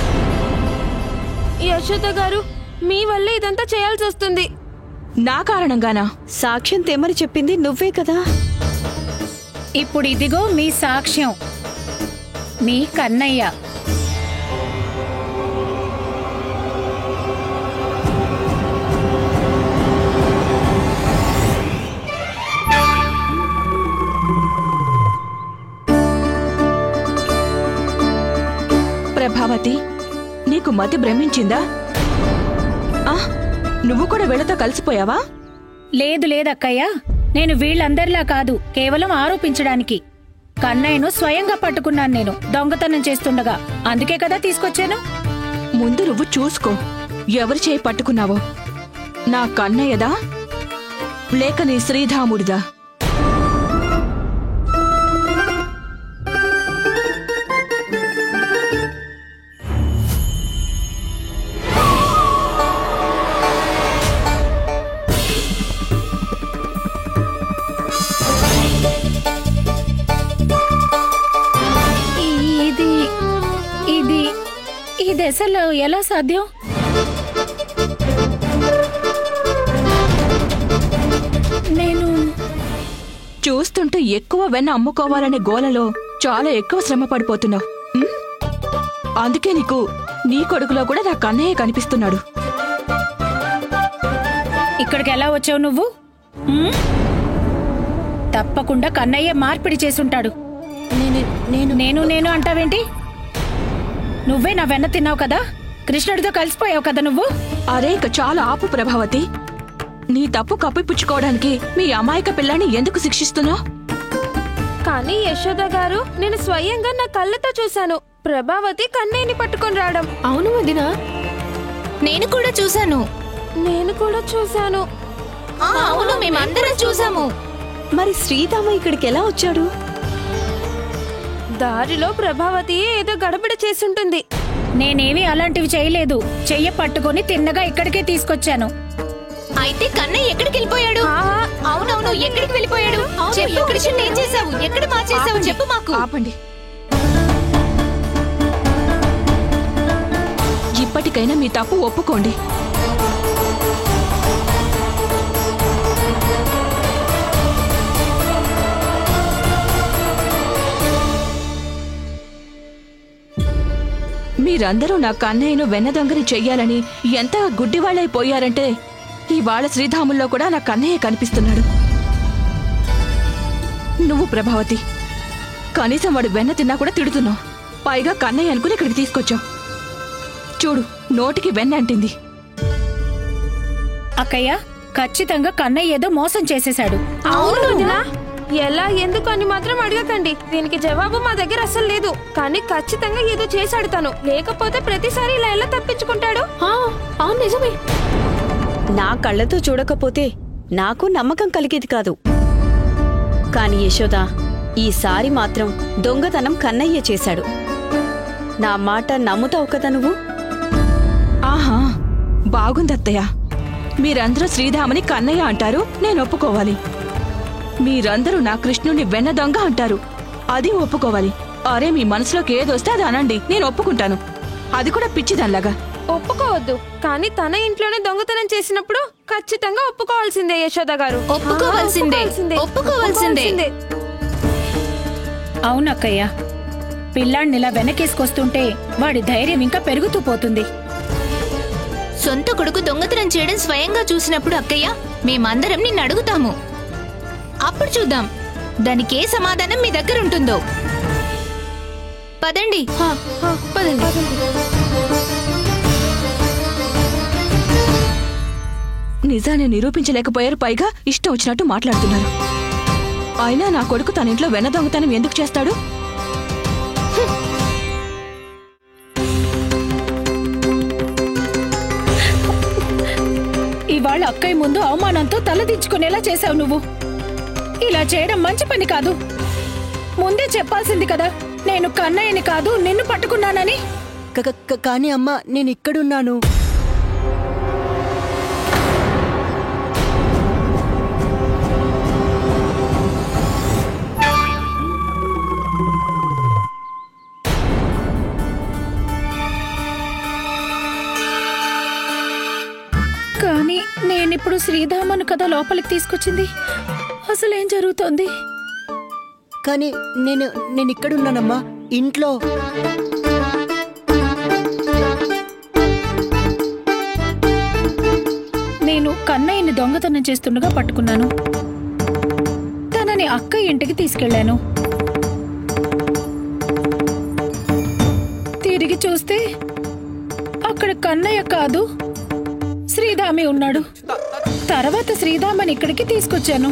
Speaker 1: యశోద గారు, మీ వల్లే ఇదంతా చేయాల్సి వస్తుంది.
Speaker 4: నా కారణంగానా?
Speaker 8: సాక్ష్యం తెమ్మని చెప్పింది నువ్వే కదా.
Speaker 11: ఇప్పుడు ఇదిగో మీ సాక్ష్యం. మీ కన్నయ్య.
Speaker 4: ప్రభావతి, నీకు మతి భ్రమించిందా? నువ్వు కూడా వీళ్ళతో కలిసిపోయావా?
Speaker 11: లేదు లేదక్కయ్య, నేను వీళ్ళందరిలా కాదు, కేవలం ఆరోపించడానికి. కన్నయ్యను స్వయంగా పట్టుకున్నాను నేను దొంగతనం చేస్తుండగా. అందుకే కదా తీసుకొచ్చాను.
Speaker 4: ముందు నువ్వు చూసుకో, ఎవరి చేయి పట్టుకున్నావో. నా కన్నయ్యదా లేక నీ శ్రీధాముడిదా?
Speaker 11: ఇది అసలు ఎలా సాధ్యం? నేను
Speaker 4: చూస్తుంటే ఎక్కువ వెన్న అమ్ముకోవాలనే గోలలో చాలా ఎక్కువ శ్రమ పడిపోతున్నావు. అందుకే నీ కొడుకులో కూడా నా కన్నయ్య కనిపిస్తున్నాడు.
Speaker 11: ఇక్కడికి ఎలా వచ్చావు నువ్వు? తప్పకుండా కన్నయ్య మార్పిడి చేసుంటాడు. నేను అంటావేంటి? నువ్వే నా వెన్న తిన్నావు కదా, కృష్ణుడితో కలిసిపోయావు కదా నువ్వు.
Speaker 4: అరే ఇక చాలా ఆపు ప్రభావతి. నీ తప్పు కప్పిపుచ్చుకోవడానికి మీ అమాయక పిల్లాన్ని ఎందుకు శిక్షిస్తున్నావు?
Speaker 1: కానీ యశోద గారు, నేను స్వయంగా నా కళ్ళతో చూశాను ప్రభావతి కన్నయ్యని పట్టుకొని రావడం.
Speaker 10: అవును వదినా,
Speaker 9: నేను కూడా చూశాను.
Speaker 1: నేను కూడా చూశాను.
Speaker 9: అవును, మేమందరం చూసాము.
Speaker 8: మరి శ్రీరామ ఇక్కడికి ఎలా వచ్చాడు?
Speaker 1: దారిలో ప్రభావతి ఏదో గడబిడ చేసుంటుంది.
Speaker 11: నేనేమీ అలాంటివి చేయలేదు. చెయ్య పట్టుకొని తిన్నగా ఇక్కడికే తీసుకొచ్చాను.
Speaker 9: అయితే కన్నయ్య ఎక్కడికి వెళ్ళిపోయాడు? అవునవును, ఎక్కడికి వెళ్ళిపోయాడు? చెప్పు కృష్ణ, ఏం చేసావు? ఎక్కడ మార్చేసావు? చెప్పు మాకు.
Speaker 4: ఆపండి. ఇప్పటికైనా మీ తప్పు ఒప్పుకోండి. మీరందరూ నా కన్నయ్యను వెన్నదొంగని చెయ్యాలని ఎంత గుడ్డివాళ్ళైపోయారంటే ఇవాళ శ్రీధాముల్లో కూడా నా కన్నయ్య కనిపిస్తున్నాడు. నువ్వు ప్రభావతి, కనీసం వాడు వెన్న తిన్నా కూడా తిడుతున్నావు. పైగా కన్నయ్య అనుకుని ఇక్కడికి తీసుకొచ్చావు. చూడు, నోటికి వెన్న అంటింది.
Speaker 11: అక్కయ్య, ఖచ్చితంగా కన్నయ్య ఏదో మోసం చేసేశాడు.
Speaker 1: అవును వదినా, ఎలా ఎందుకు అని మాత్రం అడగకండి. దీనికి జవాబు మా దగ్గర అసలు లేదు. కానీ ఖచ్చితంగా ఏదో చేశాడు తను. లేకపోతే ప్రతిసారి ఇలా ఎలా తప్పించుకుంటాడు?
Speaker 10: అవును నిజమే.
Speaker 8: నా కళ్ళతో చూడకపోతే నాకు నమ్మకం కలిగేది కాదు. కాని యశోద, ఈసారి మాత్రం దొంగతనం కన్నయ్య చేశాడు. నా మాట నమ్ముతావు కదా నువ్వు?
Speaker 4: ఆహా, బాగుందత్తయ్య. మీరందరూ శ్రీధామని కన్నయ్య అంటారు, నేను ఒప్పుకోవాలి. మీరందరూ నా కృష్ణుని వెన్న దొంగ అంటారు, అది ఒప్పుకోవాలి. అరే, మీ మనసులోకి ఏదొస్తే అది అనండి, నేను ఒప్పుకుంటాను. అది కూడా పిచ్చిదానిలాగా.
Speaker 1: ఒప్పుకోవద్దు. కానీ తన ఇంట్లోనే దొంగతనం చేసినప్పుడు ఖచ్చితంగా ఒప్పుకోవాల్సిందే యశోద గారు.
Speaker 9: ఒప్పుకోవాల్సిందే.
Speaker 11: అవునక్కయ్య, పిల్లాణ్ణిలా వెనకేసుకొస్తుంటే వాడి ధైర్యం ఇంకా పెరుగుతూ పోతుంది.
Speaker 9: సొంత కొడుకు దొంగతనం చేయడం స్వయంగా చూసినప్పుడు అక్కయ్య, మేమందరం నిన్ను అడుగుతాము. అప్పుడు చూద్దాం దానికే సమాధానం మీ దగ్గర ఉంటుందో. పదండి. పదండి.
Speaker 4: నిజాన్ని నిరూపించలేకపోయారు, పైగా ఇష్టం వచ్చినట్టు మాట్లాడుతున్నారు. అయినా నా కొడుకు తన ఇంట్లో వెన్న దొంగతనం ఎందుకు చేస్తాడు?
Speaker 11: ఇవాళ అక్కయ్య ముందు అవమానంతో తలదించుకునేలా చేశావు నువ్వు. ఇలా చేయడం మంచి పని కాదు. ముందే చెప్పాల్సింది కదా, నేను కన్నయ్యని కాదు నిన్ను పట్టుకున్నానని.
Speaker 2: కానీ అమ్మా, నేను ఇక్కడున్నాను.
Speaker 11: కానీ నేనిప్పుడు శ్రీధామను కదా లోపలికి తీసుకొచ్చింది. అసలేం జరుగుతోంది?
Speaker 2: కానీ నేను ఇక్కడున్నానమ్మా, ఇంట్లో.
Speaker 11: నేను కన్నయ్యని దొంగతనం చేస్తుండగా పట్టుకున్నాను. తనని అక్కయ్య ఇంటికి తీసుకెళ్లాను. తిరిగి చూస్తే అక్కడ కన్నయ్య కాదు, శ్రీధామి ఉన్నాడు. తర్వాత శ్రీధామని ఇక్కడికి తీసుకొచ్చాను.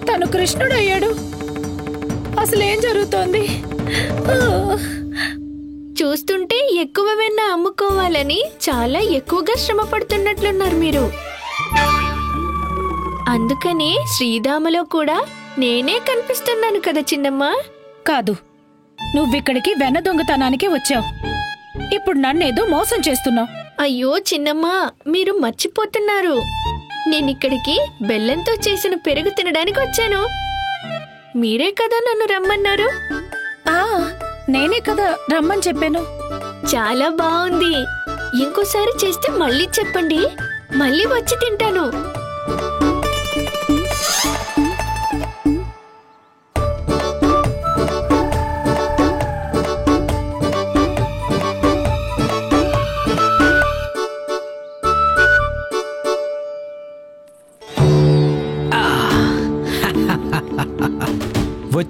Speaker 11: తను కృష్ణుడు అయ్యాడు. అసలేం జరుగుతోంది?
Speaker 10: చూస్తుంటే ఎక్కువ వెన్న అమ్ముకోవాలని చాలా ఎక్కువగా శ్రమ పడుతున్నట్లున్నారు మీరు. అందుకనే శ్రీధామలో కూడా నేనే కనిపిస్తున్నాను కదా చిన్నమ్మ.
Speaker 11: కాదు, నువ్విక్కడికి వెన్న దొంగతనానికి వచ్చావు. ఇప్పుడు నన్నేదో మోసం చేస్తున్నావు.
Speaker 10: అయ్యో చిన్నమ్మ, మీరు మర్చిపోతున్నారు. నేనిక్కడికి బెల్లంతో చేసిన పెరుగు తినడానికి వచ్చాను. మీరే కదా నన్ను రమ్మన్నారు.
Speaker 11: నేనే కదా రమ్మని చెప్పాను.
Speaker 10: చాలా బాగుంది. ఇంకోసారి చేస్తే మళ్ళీ చెప్పండి, మళ్ళీ వచ్చి తింటాను.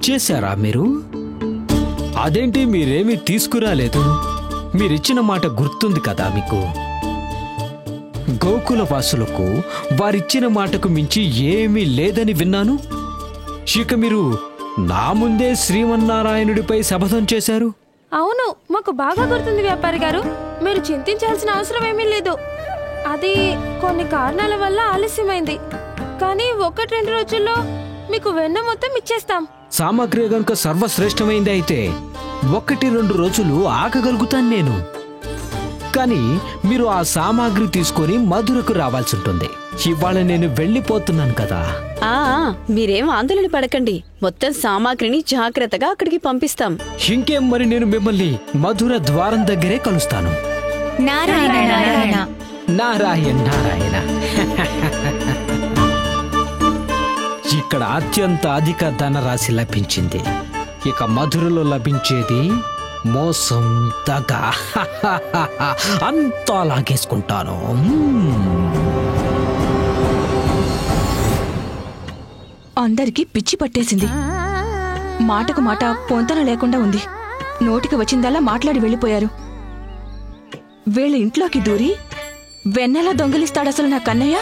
Speaker 13: ఇచ్చేశారా మీరు? అదేంటి మీరేమీ తీసుకురాలేదు? మీరిచ్చిన మాట గుర్తుంది కదా మీకు? గోకుల వాసులకు వారిచ్చిన మాటకు మించి ఏమీ లేదని విన్నాను. ఇక మీరు నా ముందే శ్రీమన్నారాయణుడిపై శపథం చేశారు.
Speaker 1: అవును, మాకు బాగా గుర్తుంది వ్యాపారి గారు. మీరు చింతించాల్సిన అవసరం ఏమీ లేదు. అది కొన్ని కారణాల వల్ల ఆలస్యమైంది. కానీ 1-2 రోజుల్లో మీకు వెన్న మొత్తం ఇచ్చేస్తాం.
Speaker 13: సామాగ్రి గనుక సర్వశ్రేష్టమైంది అయితే 1-2 రోజులు ఆగగలుగుతాను నేను. కానీ మీరు ఆ సామాగ్రి తీసుకొని మధురకు రావాల్సి ఉంటుంది. ఇవాళ నేను వెళ్ళిపోతున్నాను కదా.
Speaker 8: మీరేం ఆందోళన పడకండి. మొత్తం సామాగ్రిని జాగ్రత్తగా అక్కడికి పంపిస్తాం.
Speaker 13: ఇంకేం, మరి నేను మిమ్మల్ని మధుర ద్వారం దగ్గరే కలుస్తాను.
Speaker 3: నారాయణ నారాయణ
Speaker 13: నారాయణ నారాయణ. ఇక్కడ అత్యంత అధిక ధనరాశి లభించింది. ఇక మధురలో లభించేది మోసం, దగ. అంతా లాగేసుకుంటాను.
Speaker 4: అందరికీ పిచ్చి పట్టేసింది. మాటకు మాట పొంతన లేకుండా ఉంది. నోటికి వచ్చిందల్లా మాట్లాడి వెళ్ళిపోయారు. వీళ్ళ ఇంట్లోకి దూరి వెన్నెలా దొంగిలిస్తాడసలు నా కన్నయ్య?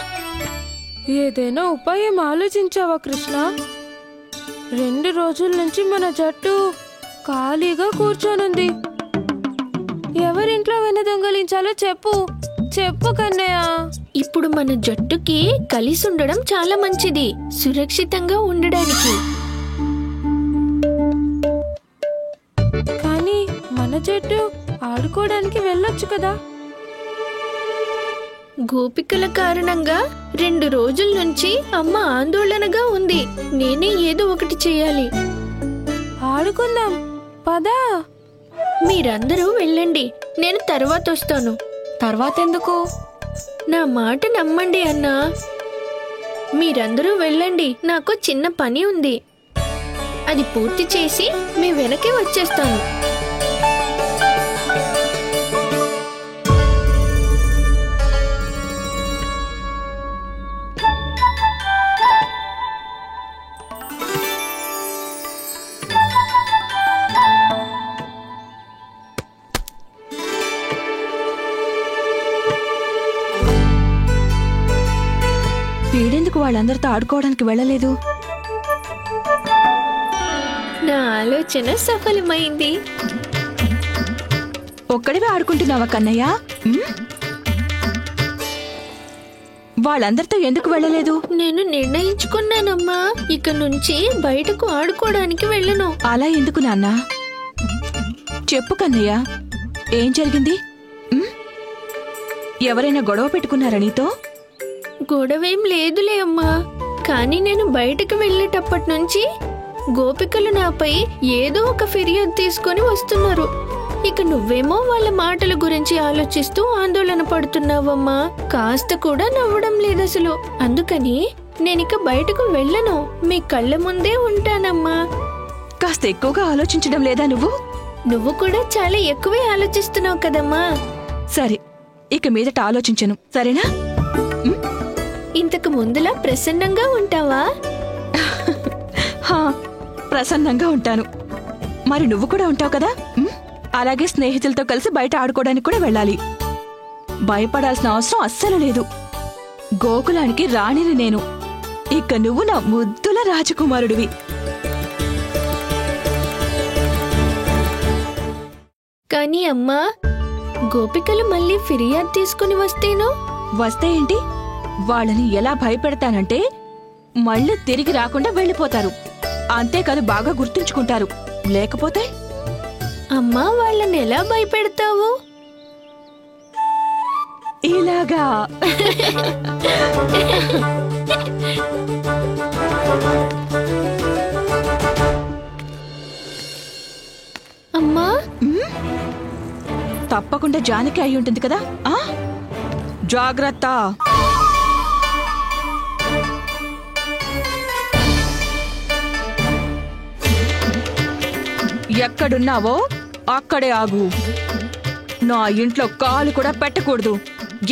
Speaker 1: ఏదైనా ఉపాయం ఆలోచించావా కృష్ణ? 2 రోజుల నుంచి మన జట్టు ఖాళీగా కూర్చోనుంది. ఎవరింట్లో వెన్న దొంగలించాలో చెప్పు చెప్పు కన్నయ్య.
Speaker 10: ఇప్పుడు మన జట్టుకి కలిసి ఉండడం చాలా మంచిది, సురక్షితంగా ఉండడానికి.
Speaker 1: కానీ మన జట్టు ఆడుకోవడానికి వెళ్ళొచ్చు కదా.
Speaker 10: గోపికల కారణంగా 2 రోజుల నుంచి అమ్మ ఆందోళనగా ఉంది. నేనే ఏదో ఒకటి చేయాలి.
Speaker 1: ఆడుకుందాం పదా.
Speaker 10: మీరందరూ వెళ్ళండి, నేను తర్వాత వస్తాను.
Speaker 7: తర్వాత ఎందుకు?
Speaker 10: నా మాట నమ్మండి అన్నా. మీరందరూ వెళ్ళండి, నాకు చిన్న పని ఉంది. అది పూర్తి చేసి మీ వెనకే వచ్చేస్తాను.
Speaker 4: వీడెందుకు వాళ్ళందరితో ఆడుకోవడానికి వెళ్ళలేదు?
Speaker 10: నా ఆలోచన సఫలమైంది.
Speaker 4: ఒక్కడివే ఆడుకుంటున్నావా కన్నయ్య? వాళ్ళందరితో ఎందుకు వెళ్ళలేదు?
Speaker 10: నేను నిర్ణయించుకున్నానమ్మా, ఇక నుంచి బయటకు ఆడుకోవడానికి వెళ్ళను.
Speaker 4: అలా ఎందుకు నాన్న? చెప్పు కన్నయ్య, ఏం జరిగింది? ఎవరైనా గొడవ పెట్టుకున్నారా నీతో?
Speaker 10: గొడవేం లేదులే అమ్మా. కానీ నేను బయటకు వెళ్ళేటప్పటి నుంచి గోపికలు నాపై ఏదో ఒక ఫిర్యాదు తీసుకొని వస్తున్నారు. ఇక నువ్వేమో వాళ్ళ మాటల గురించి ఆలోచిస్తూ ఆందోళన పడుతున్నావమ్మా. కాస్త కూడా నవ్వడం లేదసలు. అందుకని నేనిక బయటకు వెళ్ళను, మీ కళ్ళ ముందే ఉంటానమ్మా.
Speaker 4: కాస్త ఎక్కువగా ఆలోచించడం లేదా నువ్వు?
Speaker 10: నువ్వు కూడా చాలా ఎక్కువే ఆలోచిస్తున్నావు కదమ్మా.
Speaker 4: సరే, ఇక మీదట ఆలోచించను, సరేనా?
Speaker 10: ఇంతకు ముందులా ప్రసన్నంగా ఉంటావా?
Speaker 4: ప్రసన్నంగా ఉంటాను. మరి నువ్వు కూడా ఉంటావు కదా? అలాగే స్నేహితులతో కలిసి బయట ఆడుకోవడానికి కూడా వెళ్ళాలి. భయపడాల్సిన అవసరం అస్సలు లేదు. గోకులానికి రాణిని నేను. ఇక నువ్వు నా ముద్దుల రాజకుమారుడివి.
Speaker 10: కానీ అమ్మా, గోపికలు మళ్ళీ ఫిర్యాదు తీసుకుని వస్తేనో?
Speaker 4: వస్తే ఏంటి? వాళ్ళని ఎలా భయపెడతానంటే మళ్ళీ తిరిగి రాకుండా వెళ్ళిపోతారు. అంతేకాదు, బాగా గుర్తుంచుకుంటారు. లేకపోతే
Speaker 10: అమ్మా, వాళ్ళని ఎలా భయపెడతావు?
Speaker 4: ఇలాగా.
Speaker 10: అమ్మా,
Speaker 4: తప్పకుండా జానకి అయి ఉంటుంది కదా. జాగ్రత్త. ఎక్కడున్నావో అక్కడే ఆగు. నా ఇంట్లో కాలు కూడా పెట్టకూడదు.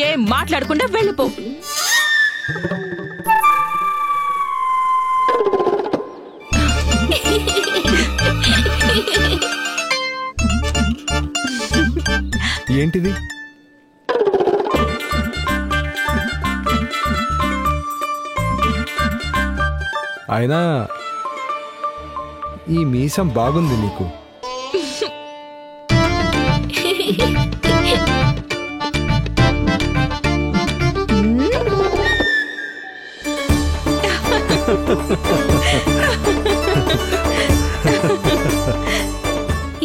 Speaker 4: ఏం మాట్లాడకుండా వెళ్ళిపో.
Speaker 14: ఏంటిది? అయినా ఈ మీసం బాగుంది నీకు.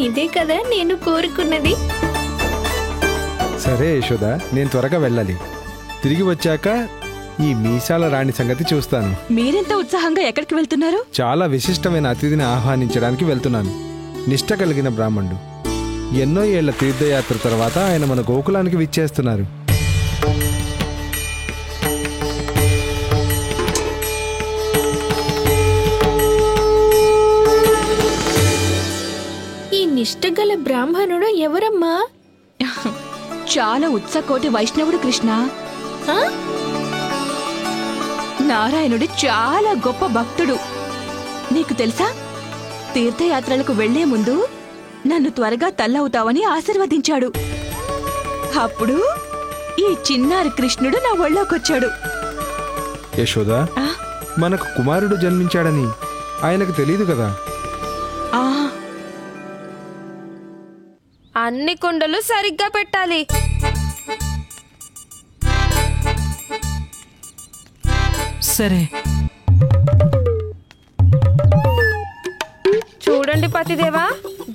Speaker 10: ఇదే కదా నేను కోరుకున్నది.
Speaker 14: సరే యశోద, నేను త్వరగా వెళ్ళాలి. తిరిగి వచ్చాక ఈ మీసాల రాణి సంగతి చూస్తాను.
Speaker 4: మీరెంత ఉత్సాహంగా ఎక్కడికి వెళ్తున్నారు?
Speaker 14: చాలా విశిష్టమైన అతిథిని ఆహ్వానించడానికి వెళ్తున్నాను. నిష్ట కలిగిన బ్రాహ్మణుడు. ఎన్నో ఏళ్ల తీర్థయాత్ర తర్వాత ఆయన మన గోకులానికి విచ్చేస్తున్నారు.
Speaker 10: ఈ నిష్టగల బ్రాహ్మణుడు ఎవరమ్మా?
Speaker 4: చాలా ఉత్సకోటి వైష్ణవుడు కృష్ణ. నారాయణుడి చాలా గొప్ప భక్తుడు. నీకు తెలుసా, తీర్థయాత్రలకు వెళ్లే ముందు నన్ను త్వరగా తల్లవుతావని ఆశీర్వదించాడు. అప్పుడు ఈ చిన్నారి కృష్ణుడు నా ఒళ్ళోకొచ్చాడు.
Speaker 14: యశోద, మనకు కుమారుడు జన్మించాడని ఆయనకు తెలీదు కదా?
Speaker 1: అన్ని కుండలు సరిగ్గా పెట్టాలి.
Speaker 13: సరే.
Speaker 1: చూడండి పతిదేవా,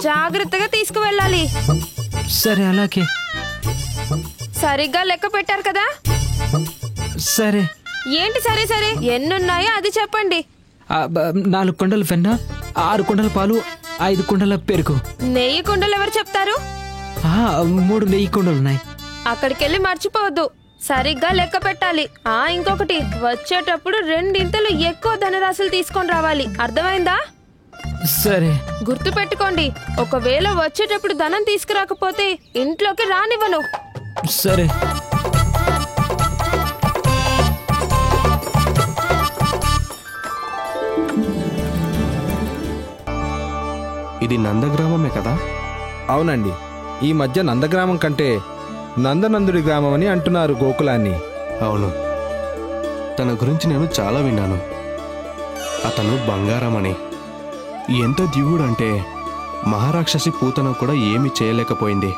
Speaker 1: జాగ్రత్తగా తీసుకువెళ్ళాలి.
Speaker 13: సరే, అలాగే.
Speaker 1: సరిగ్గా లెక్క పెట్టారు కదా?
Speaker 13: సరే.
Speaker 1: ఏంటి సరే సరే? ఎన్నున్నాయో అది చెప్పండి.
Speaker 13: 4 కుండలు వెన్న, 6 కుండల పాలు, 5 కుండల పెరుగు.
Speaker 1: నెయ్యి కుండలు ఎవరు చెప్తారు?
Speaker 13: 3 నెయ్యి కుండలున్నాయి.
Speaker 1: అక్కడికెళ్ళి మర్చిపోవద్దు, సరిగ్గా లెక్క పెట్టాలి. ఇంకొకటి, వచ్చేటప్పుడు 2 ఎక్కువ ధనరాశులు తీసుకొని రావాలి. అర్థమైందా?
Speaker 13: సరే.
Speaker 1: గుర్తు పెట్టుకోండి, ఒకవేళ వచ్చేటప్పుడు ధనం తీసుకురాకపోతే ఇంట్లోకి రానివ్వను.
Speaker 13: సరే.
Speaker 15: ఇది నందగ్రామమే కదా?
Speaker 14: అవునండి. ఈ మధ్య నందగ్రామం కంటే నందనందుడి గ్రామం అని అంటున్నారు గోకులాన్ని.
Speaker 15: అవును, తన గురించి నేను చాలా విన్నాను. అతను బంగారమని. ఎంత దివ్యుడంటే మహారాక్షసి పూతన కూడా ఏమీ చేయలేకపోయింది.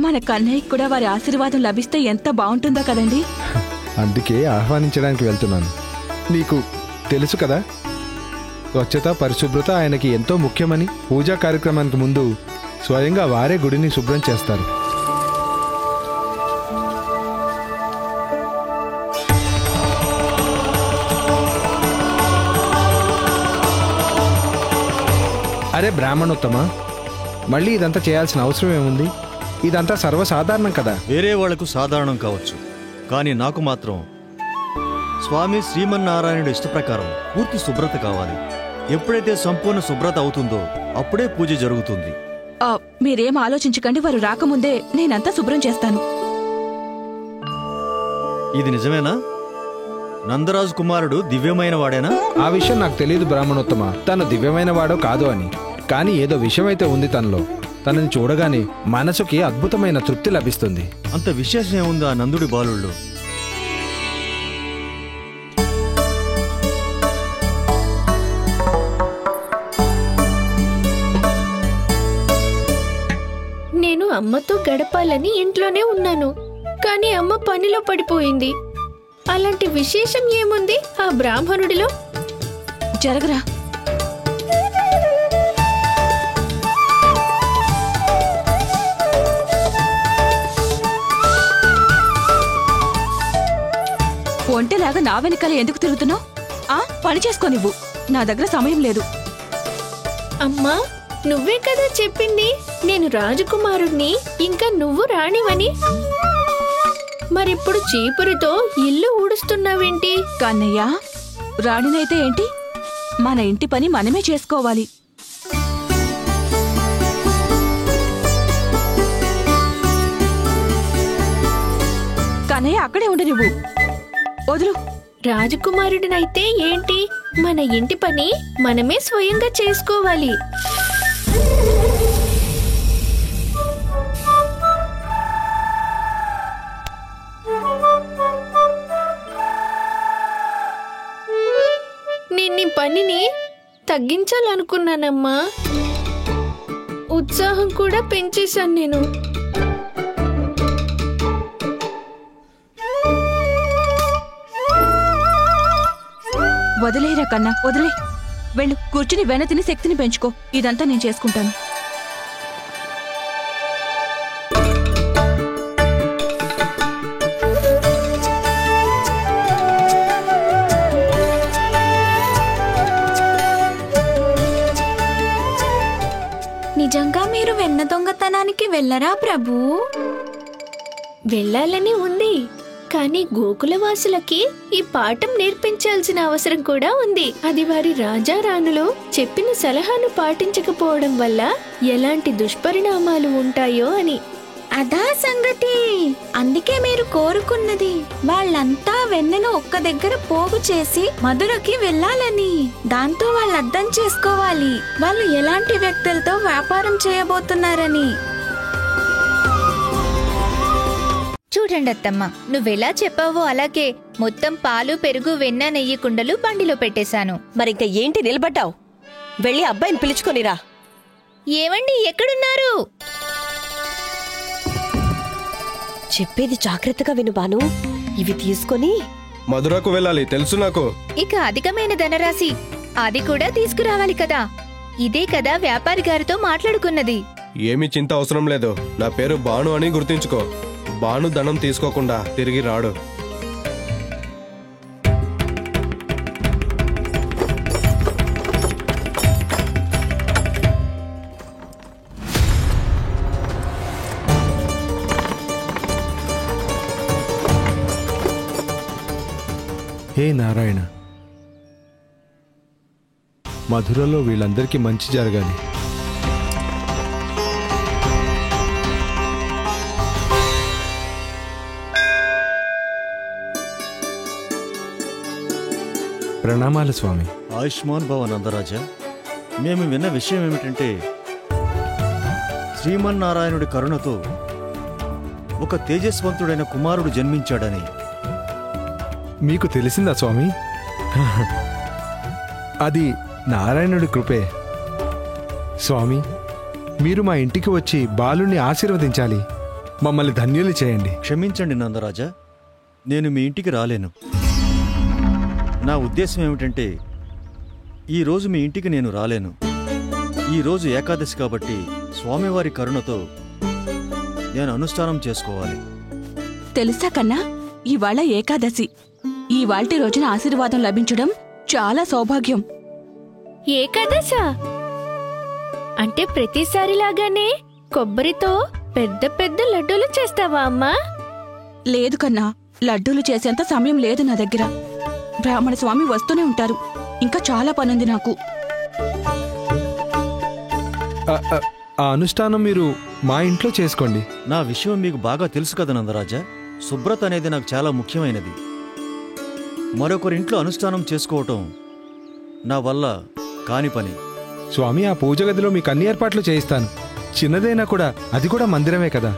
Speaker 4: మన కన్నయ్యకి కూడా వారి ఆశీర్వాదం లభిస్తే ఎంత బాగుంటుందో కదండి.
Speaker 14: అందుకే ఆహ్వానించడానికి వెళ్తున్నాను. నీకు తెలుసు కదా, స్వచ్ఛత పరిశుభ్రత ఆయనకి ఎంతో ముఖ్యమని. పూజా కార్యక్రమానికి ముందు స్వయంగా వారే గుడిని శుభ్రం చేస్తారు. అరే బ్రాహ్మణోత్తమ, మళ్ళీ ఇదంతా చేయాల్సిన అవసరం ఏముంది? ఇదంతా సర్వసాధారణం కదా.
Speaker 16: వేరే వాళ్లకు సాధారణం కావచ్చు, కానీ నాకు మాత్రం స్వామి శ్రీమన్నారాయణుడి ఇష్ట ప్రకారం పూర్తి శుభ్రత కావాలి. ఎప్పుడైతే సంపూర్ణ శుభ్రత అవుతుందో అప్పుడే పూజ జరుగుతుంది.
Speaker 4: మీరేం ఆలోచించకండి, వారు రాకముందే నేనంతా శుభ్రం చేస్తాను.
Speaker 16: ఇది నిజమేనా? నందరాజు కుమారుడు దివ్యమైన వాడేనా?
Speaker 14: ఆ విషయం నాకు తెలియదు బ్రాహ్మణోత్తమ, తను దివ్యమైన వాడో కాదో అని. కానీ ఏదో విషయమైతే ఉంది తనలో. తనని చూడగానే మనసుకి అద్భుతమైన తృప్తి లభిస్తుంది.
Speaker 16: అంత విశేషం ఏముంది ఆ నందుడి బాలుళ్ళు?
Speaker 10: నేను అమ్మతో గడపాలని ఇంట్లోనే ఉన్నాను, కానీ అమ్మ పనిలో పడిపోయింది. అలాంటి విశేషం ఏముంది ఆ బ్రాహ్మణుడిలో?
Speaker 4: జరగరా. ఒంటెలాగా నా వెనకాల ఎందుకు తిరుగుతున్నావు? పని చేసుకోనివ్వు, నా దగ్గర సమయం లేదు.
Speaker 10: అమ్మా, నువ్వే కదా చెప్పింది నేను రాజకుమారుణ్ణి, ఇంకా నువ్వు రాణివని. మరిప్పుడు చీపురుతో ఇల్లు ఊడుస్తున్నావేంటి?
Speaker 4: కన్నయ్య, రాణినైతే ఏంటి, మన ఇంటి పని మనమే చేసుకోవాలి. కన్నయ్య, అక్కడే ఉండు నువ్వు. వదులు.
Speaker 10: రాజకుమారుడినైతే ఏంటి, మన ఇంటి పని మనమే స్వయంగా చేసుకోవాలి. పనిని తగ్గించాలనుకున్నానమ్మా. ఉత్సాహం కూడా పెంచేశాను నేను.
Speaker 4: వదిలేరా కన్నా, వదిలే. వెళ్ళు, కూర్చుని వెన్న తిని శక్తిని పెంచుకో. ఇదంతా నేను చేసుకుంటాను.
Speaker 9: నిజంగా మీరు వెన్న దొంగతనానికి వెళ్ళరా ప్రభు?
Speaker 10: వెళ్ళాలని ఉంది, కానీ గోకులవాసులకి ఈ పాఠం నేర్పించాల్సిన అవసరం కూడా ఉంది. అది వారి రాజా రాణులు చెప్పిన సలహాను పాటించకపోవడం వల్ల ఎలాంటి దుష్పరిణామాలు ఉంటాయో అని.
Speaker 9: అదా సంగతి. అందుకే మీరు కోరుకున్నది వాళ్ళంతా వెన్నెను ఒక్క దగ్గర పోగు చేసి మధురకి వెళ్ళాలని. దాంతో వాళ్ళు అర్థం చేసుకోవాలి వాళ్ళు ఎలాంటి వ్యక్తులతో వ్యాపారం చేయబోతున్నారని.
Speaker 3: చూడండి అత్తమ్మ, నువ్వెలా చెప్పావో అలాగే మొత్తం పాలు, పెరుగు, వెన్న, నెయ్యి కుండలు బండిలో పెట్టేశాను.
Speaker 8: మరింక ఏంటి నిలబడ్డావు? వెళ్ళి అబ్బాయిని పిలుచుకొనిరా.
Speaker 3: ఏమండి, ఎక్కడున్నారు?
Speaker 8: చెప్పేది జాగ్రత్తగా విను బాను. ఇవి తీసుకొని
Speaker 15: మధురకు వెళ్ళాలి, తెలుసు నాకు.
Speaker 3: ఇక అధికమైన ధనరాశి అది కూడా తీసుకురావాలి కదా. ఇదే కదా వ్యాపారి గారితో మాట్లాడుకున్నది.
Speaker 15: ఏమీ చింత అవసరం లేదు. నా పేరు బాను అని గుర్తుంచుకో. బాను ధనం తీసుకోకుండా తిరిగి రాడు.
Speaker 14: హే నారాయణ, మధురలో వీళ్ళందరికీ మంచి జరగాలి. ప్రణామాలు స్వామి.
Speaker 16: ఆయుష్మాన్ భవ నందరాజా. మేము విన్న విషయం ఏమిటంటే శ్రీమన్నారాయణుడి కరుణతో ఒక తేజస్వంతుడైన కుమారుడు జన్మించాడని.
Speaker 14: మీకు తెలిసిందా స్వామి? అది నారాయణుడి కృపే. స్వామి, మీరు మా ఇంటికి వచ్చి బాలుని ఆశీర్వదించాలి. మమ్మల్ని ధన్యులు చేయండి.
Speaker 16: క్షమించండి నందరాజా, నేను మీ ఇంటికి రాలేను. నా ఉద్దేశం ఏమిటంటే ఈరోజు మీ ఇంటికి నేను రాలేను. ఈరోజు ఏకాదశి కాబట్టి స్వామివారి కరుణతో నేను అనుష్ఠానం చేసుకోవాలి.
Speaker 4: తెలుసా కన్నా, ఇవాళ ఏకాదశి. ఇవాల్టి రోజున ఆశీర్వాదం లభించడం చాలా సౌభాగ్యం.
Speaker 10: ఏకాదశ అంటే ప్రతిసారిలాగానే కొబ్బరితో పెద్ద పెద్ద లడ్డూలు చేస్తావా అమ్మా?
Speaker 4: లేదు కన్నా, లడ్డూలు చేసేంత సమయం లేదు నా దగ్గర. బ్రాహ్మణ స్వామి వస్తూనే ఉంటారు. ఇంకా చాలా పనుంది నాకు.
Speaker 14: ఆ అనుష్ఠానం మీరు మా ఇంట్లో చేసుకోండి.
Speaker 16: నా విషయం మీకు బాగా తెలుసు కదా నందరాజా. శుభ్రత అనేది నాకు చాలా ముఖ్యమైనది. మరొకరింట్లో అనుష్ఠానం చేసుకోవటం నా వల్ల కాని పని.
Speaker 14: స్వామి, ఆ పూజ గదిలో మీకు అన్ని ఏర్పాట్లు చేయిస్తాను. చిన్నదైనా కూడా అది కూడా మందిరమే కదా.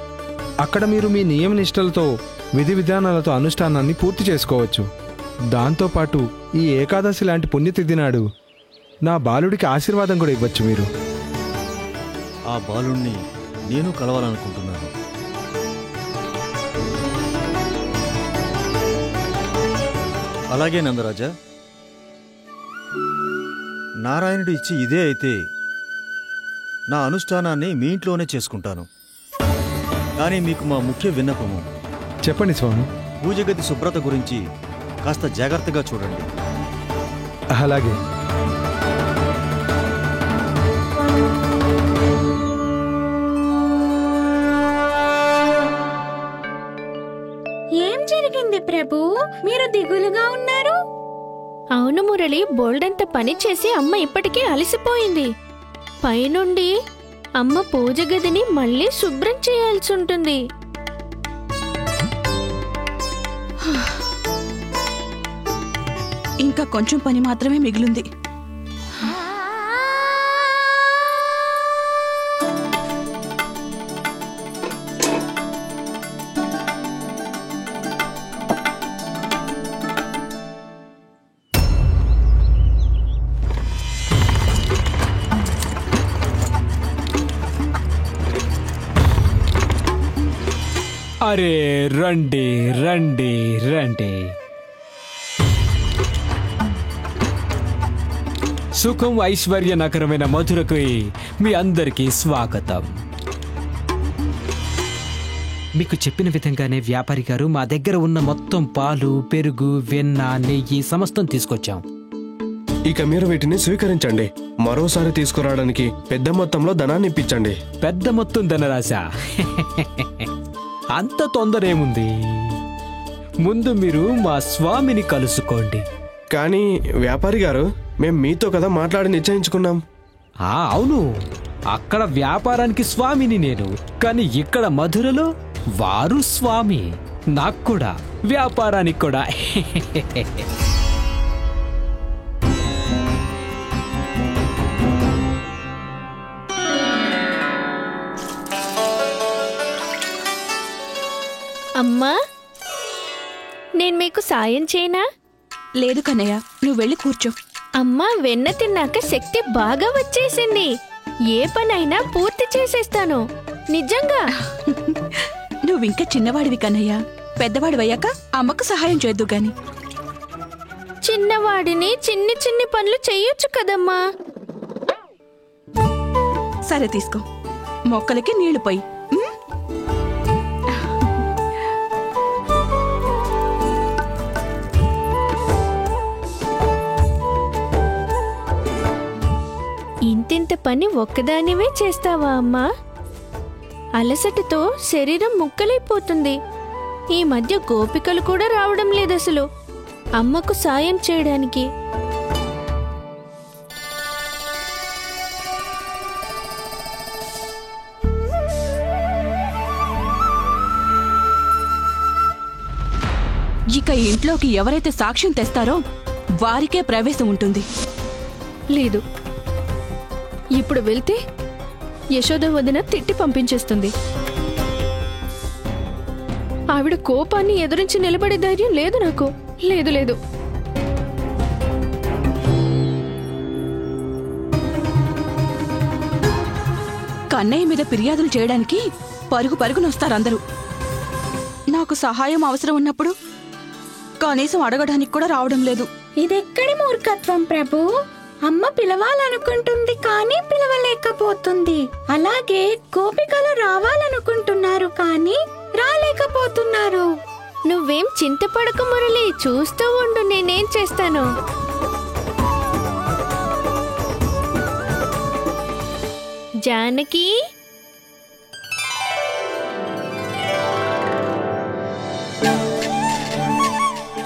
Speaker 14: అక్కడ మీరు మీ నియమ నిష్టలతో విధి విధానాలతో అనుష్ఠానాన్ని పూర్తి చేసుకోవచ్చు. దాంతోపాటు ఈ ఏకాదశి లాంటి పుణ్యతిథి నాడు నా బాలుడికి ఆశీర్వాదం కూడా ఇవ్వచ్చు మీరు.
Speaker 16: ఆ బాలుణ్ణి నేను కలవాలనుకుంటున్నాను. అలాగే నందరాజా, నారాయణుడు ఇచ్చి ఇదే అయితే నా అనుష్ఠానాన్ని మీ ఇంట్లోనే చేసుకుంటాను. కానీ మీకు మా ముఖ్య విన్నపము.
Speaker 14: చెప్పండి స్వామి.
Speaker 16: పూజ గది శుభ్రత గురించి కాస్త జాగ్రత్తగా చూడండి.
Speaker 14: అలాగే.
Speaker 9: ఏం జరిగింది ప్రభు? మీరు దిగులుగా ఉన్నారు.
Speaker 10: అవును మురళి, బోల్డంత పని చేసి అమ్మ ఇప్పటికే అలసిపోయింది. పైనుండి అమ్మ పూజ గదిని మళ్ళీ శుభ్రం చేయాల్సి ఉంటుంది.
Speaker 4: ఇంకా కొంచెం పని మాత్రమే మిగిలింది.
Speaker 13: అరే రండి రండి రండి. సుఖం ఐశ్వర్య నగరమైన మధురకు మీ అందరికీ స్వాగతం. మీకు చెప్పిన విధంగానే వ్యాపారి గారు మా దగ్గర ఉన్న మొత్తం పాలు, పెరుగు, వెన్న, నెయ్యి సమస్తం తీసుకొచ్చాం.
Speaker 15: ఇక మీరు వీటిని స్వీకరించండి. మరోసారి తీసుకురావడానికి పెద్ద మొత్తంలో ధనాన్ని ఇప్పించండి.
Speaker 13: పెద్ద మొత్తం ధనరాశా? అంత తొందర ఏముంది? ముందు మీరు మా స్వామిని కలుసుకోండి.
Speaker 15: కానీ వ్యాపారి గారు, మేం మీతో కదా మాట్లాడి నిశ్చయించుకున్నాం.
Speaker 13: అవును, అక్కడ వ్యాపారానికి స్వామిని నేను, కానీ ఇక్కడ మధురలో వారు స్వామి. నాకు కూడా, వ్యాపారానికి కూడా.
Speaker 10: అమ్మా, నేను మీకు సాయం చేయనా?
Speaker 4: లేదు కన్నయ్య, నువ్వు వెళ్ళి కూర్చో.
Speaker 10: అమ్మా, వెన్న తిన్నాక శక్తి బాగా వచ్చేసింది. ఏ పనైనా పూర్తి చేసేస్తాను, నిజంగా.
Speaker 4: నువ్వింకా చిన్నవాడివి కన్నయ్య, పెద్దవాడివయ్యాక అమ్మకు సహాయం చేద్దు గాని.
Speaker 10: చిన్నవాడిని చిన్ని చిన్ని పనులు చెయ్యొచ్చు కదమ్మా.
Speaker 4: సరే తీసుకో, మొక్కలకి నీళ్లు పోయి.
Speaker 10: ఇంతింత పని ఒక్కదానివే చేస్తావా అమ్మా? అలసటతో శరీరం ముక్కలైపోతుంది. ఈ మధ్య గోపికలు కూడా రావడం లేదసలు అమ్మకు సాయం చేయడానికి.
Speaker 4: ఇక ఇంట్లోకి ఎవరైతే సాక్ష్యం తెస్తారో వారికే ప్రవేశం ఉంటుంది.
Speaker 1: లేదు, ఇప్పుడు వెళ్తే యశోద వదిన తిట్టి పంపించేస్తుంది. ఆవిడ కోపాన్ని ఎదురించి నిలబడే ధైర్యం లేదు నాకు. లేదు లేదు.
Speaker 4: కన్నయ్య మీద ఫిర్యాదులు చేయడానికి పరుగు పరుగునొస్తారందరూ. నాకు సహాయం అవసరం ఉన్నప్పుడు కనీసం అడగడానికి కూడా రావడం లేదు.
Speaker 9: ఇదెక్కడి మూర్ఖత్వం ప్రభు? అమ్మ పిలవాలనుకుంటుంది కానీ పిలవలేకపోతుంది. అలాగే గోపికలు రావాలనుకుంటున్నారు కానీ రాలేకపోతున్నారు.
Speaker 10: నువ్వేం చింతపడకు మురళి, చూస్తూ ఉండు, నేనేం చేస్తాను. జానకి,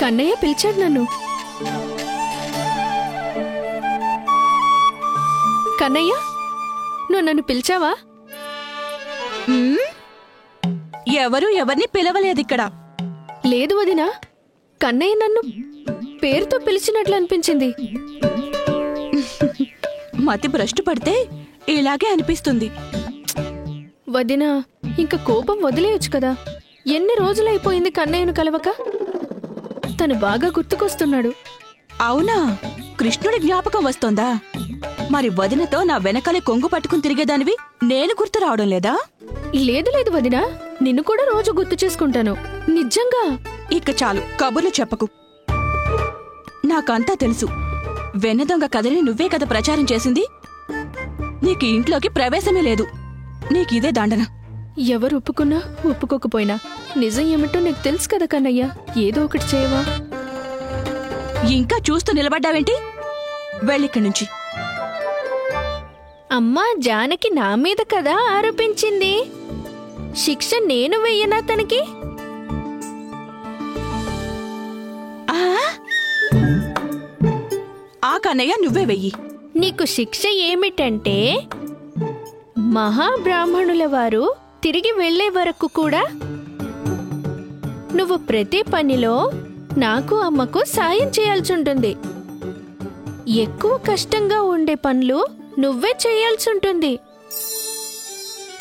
Speaker 1: కన్నయ్య పిలిచాడు నన్ను. కన్నయ్య, నువ్వు నన్ను పిలిచావా?
Speaker 4: ఎవరు ఎవరిని పిలవలేదిక్కడ.
Speaker 1: లేదు వదినా, కన్నయ్య నన్ను పేరుతో పిలిచినట్లు అనిపించింది.
Speaker 4: మతి భ్రష్టు పడితే ఇలాగే అనిపిస్తుంది.
Speaker 1: వదినా, ఇంక కోపం వదిలేయొచ్చు కదా. ఎన్ని రోజులైపోయింది కన్నయ్యను కలవక. తను బాగా గుర్తుకొస్తున్నాడు.
Speaker 4: అవునా? కృష్ణుడి జ్ఞాపకం వస్తోందా? మరి వదినతో నా వెనకాలే కొంగు పట్టుకుని తిరిగేదానివి నేను గుర్తు రావడం లేదా?
Speaker 1: లేదు లేదు వదినా, నిన్ను కూడా రోజు గుర్తు చేసుకుంటాను, నిజంగా.
Speaker 4: ఇక చాలు, కబుర్లు చెప్పకు. నాకంతా తెలుసు. వెన్న దొంగ కథని నువ్వే కదా ప్రచారం చేసింది. నీకు ఇంట్లోకి ప్రవేశమే లేదు. నీకిదే దండన.
Speaker 1: ఎవరు ఒప్పుకున్నా ఒప్పుకోకపోయినా నిజం ఏమిటో నీకు తెలుసు కదా కన్నయ్య. ఏదో ఒకటి చేయవా?
Speaker 4: ఇంకా చూస్తూ నిలబడ్డావేంటి? వెళ్ళిక్కడి నుంచి.
Speaker 10: అమ్మా, జానకి నా మీద కదా ఆరోపించింది. శిక్ష నేను వెయ్యనా తనకి?
Speaker 4: ఆ కన్నయ్య నువ్వే వెయ్యి.
Speaker 10: నీకు శిక్ష ఏమిటంటే, మహాబ్రాహ్మణుల వారు తిరిగి వెళ్లే వరకు కూడా నువ్వు ప్రతి పనిలో నాకు అమ్మకు సాయం చేయాల్సి ఉంటుంది. ఎక్కువ కష్టంగా ఉండే పనులు నువ్వే చేయాల్సి ఉంటుంది.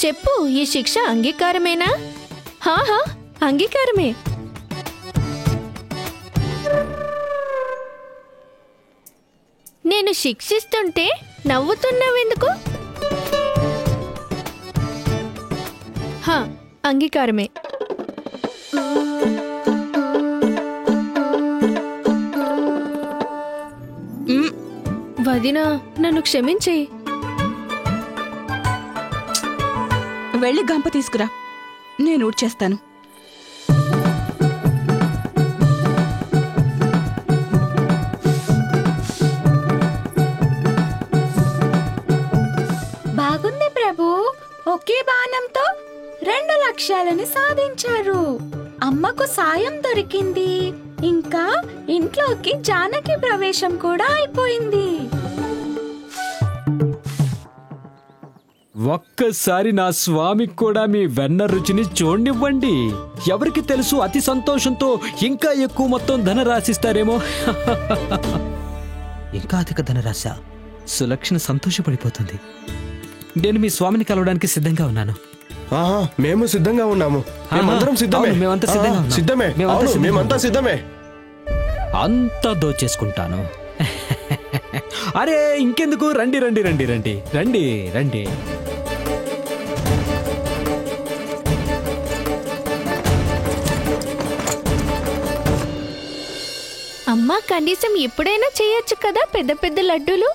Speaker 10: చెప్పు, ఈ శిక్ష అంగీకారమేనా? హాహా, అంగీకారమే. నేను శిక్షిస్తుంటే నవ్వుతున్నావెందుకు?
Speaker 1: అంగీకారమే.
Speaker 10: వదినా, నన్ను క్షమించేయి.
Speaker 4: వెళ్ళి గంప తీసుకురా, నేను ఊడ్చేస్తాను.
Speaker 9: బాగుంది ప్రభు. ఒకే బాణంతో 2 లక్ష్యాలను సాధించారు. అమ్మకు సాయం దొరికింది, ఇంకా ఇంట్లోకి జానకి ప్రవేశం కూడా అయిపోయింది.
Speaker 13: ఒక్కసారి నా స్వామికి కూడా మీ వెన్న రుచిని చూడనివ్వండి. ఎవరికి తెలుసు, అతి సంతోషంతో ఇంకా ఎక్కువ మొత్తం ధన రాసిస్తారేమో. ఇంకా అధిక ధనరాశ. సులక్షణ సంతోషపడిపోతుంది. నేను మీ స్వామిని కలవడానికి సిద్ధంగా ఉన్నాను.
Speaker 15: మేము సిద్ధంగా ఉన్నాము. మేమందరం సిద్ధమే.
Speaker 13: మేమంతా సిద్ధంగా ఉన్నాం.
Speaker 15: సిద్ధమే. మేమంతా సిద్ధమే.
Speaker 13: అంతా దోచేసుకుంటాను. అరే ఇంకెందుకు, రండి రండి రండి రండి రండి రండి.
Speaker 10: అమ్మా, కనీసం ఎప్పుడైనా చేయొచ్చు కదా పెద్ద పెద్ద లడ్డూలు.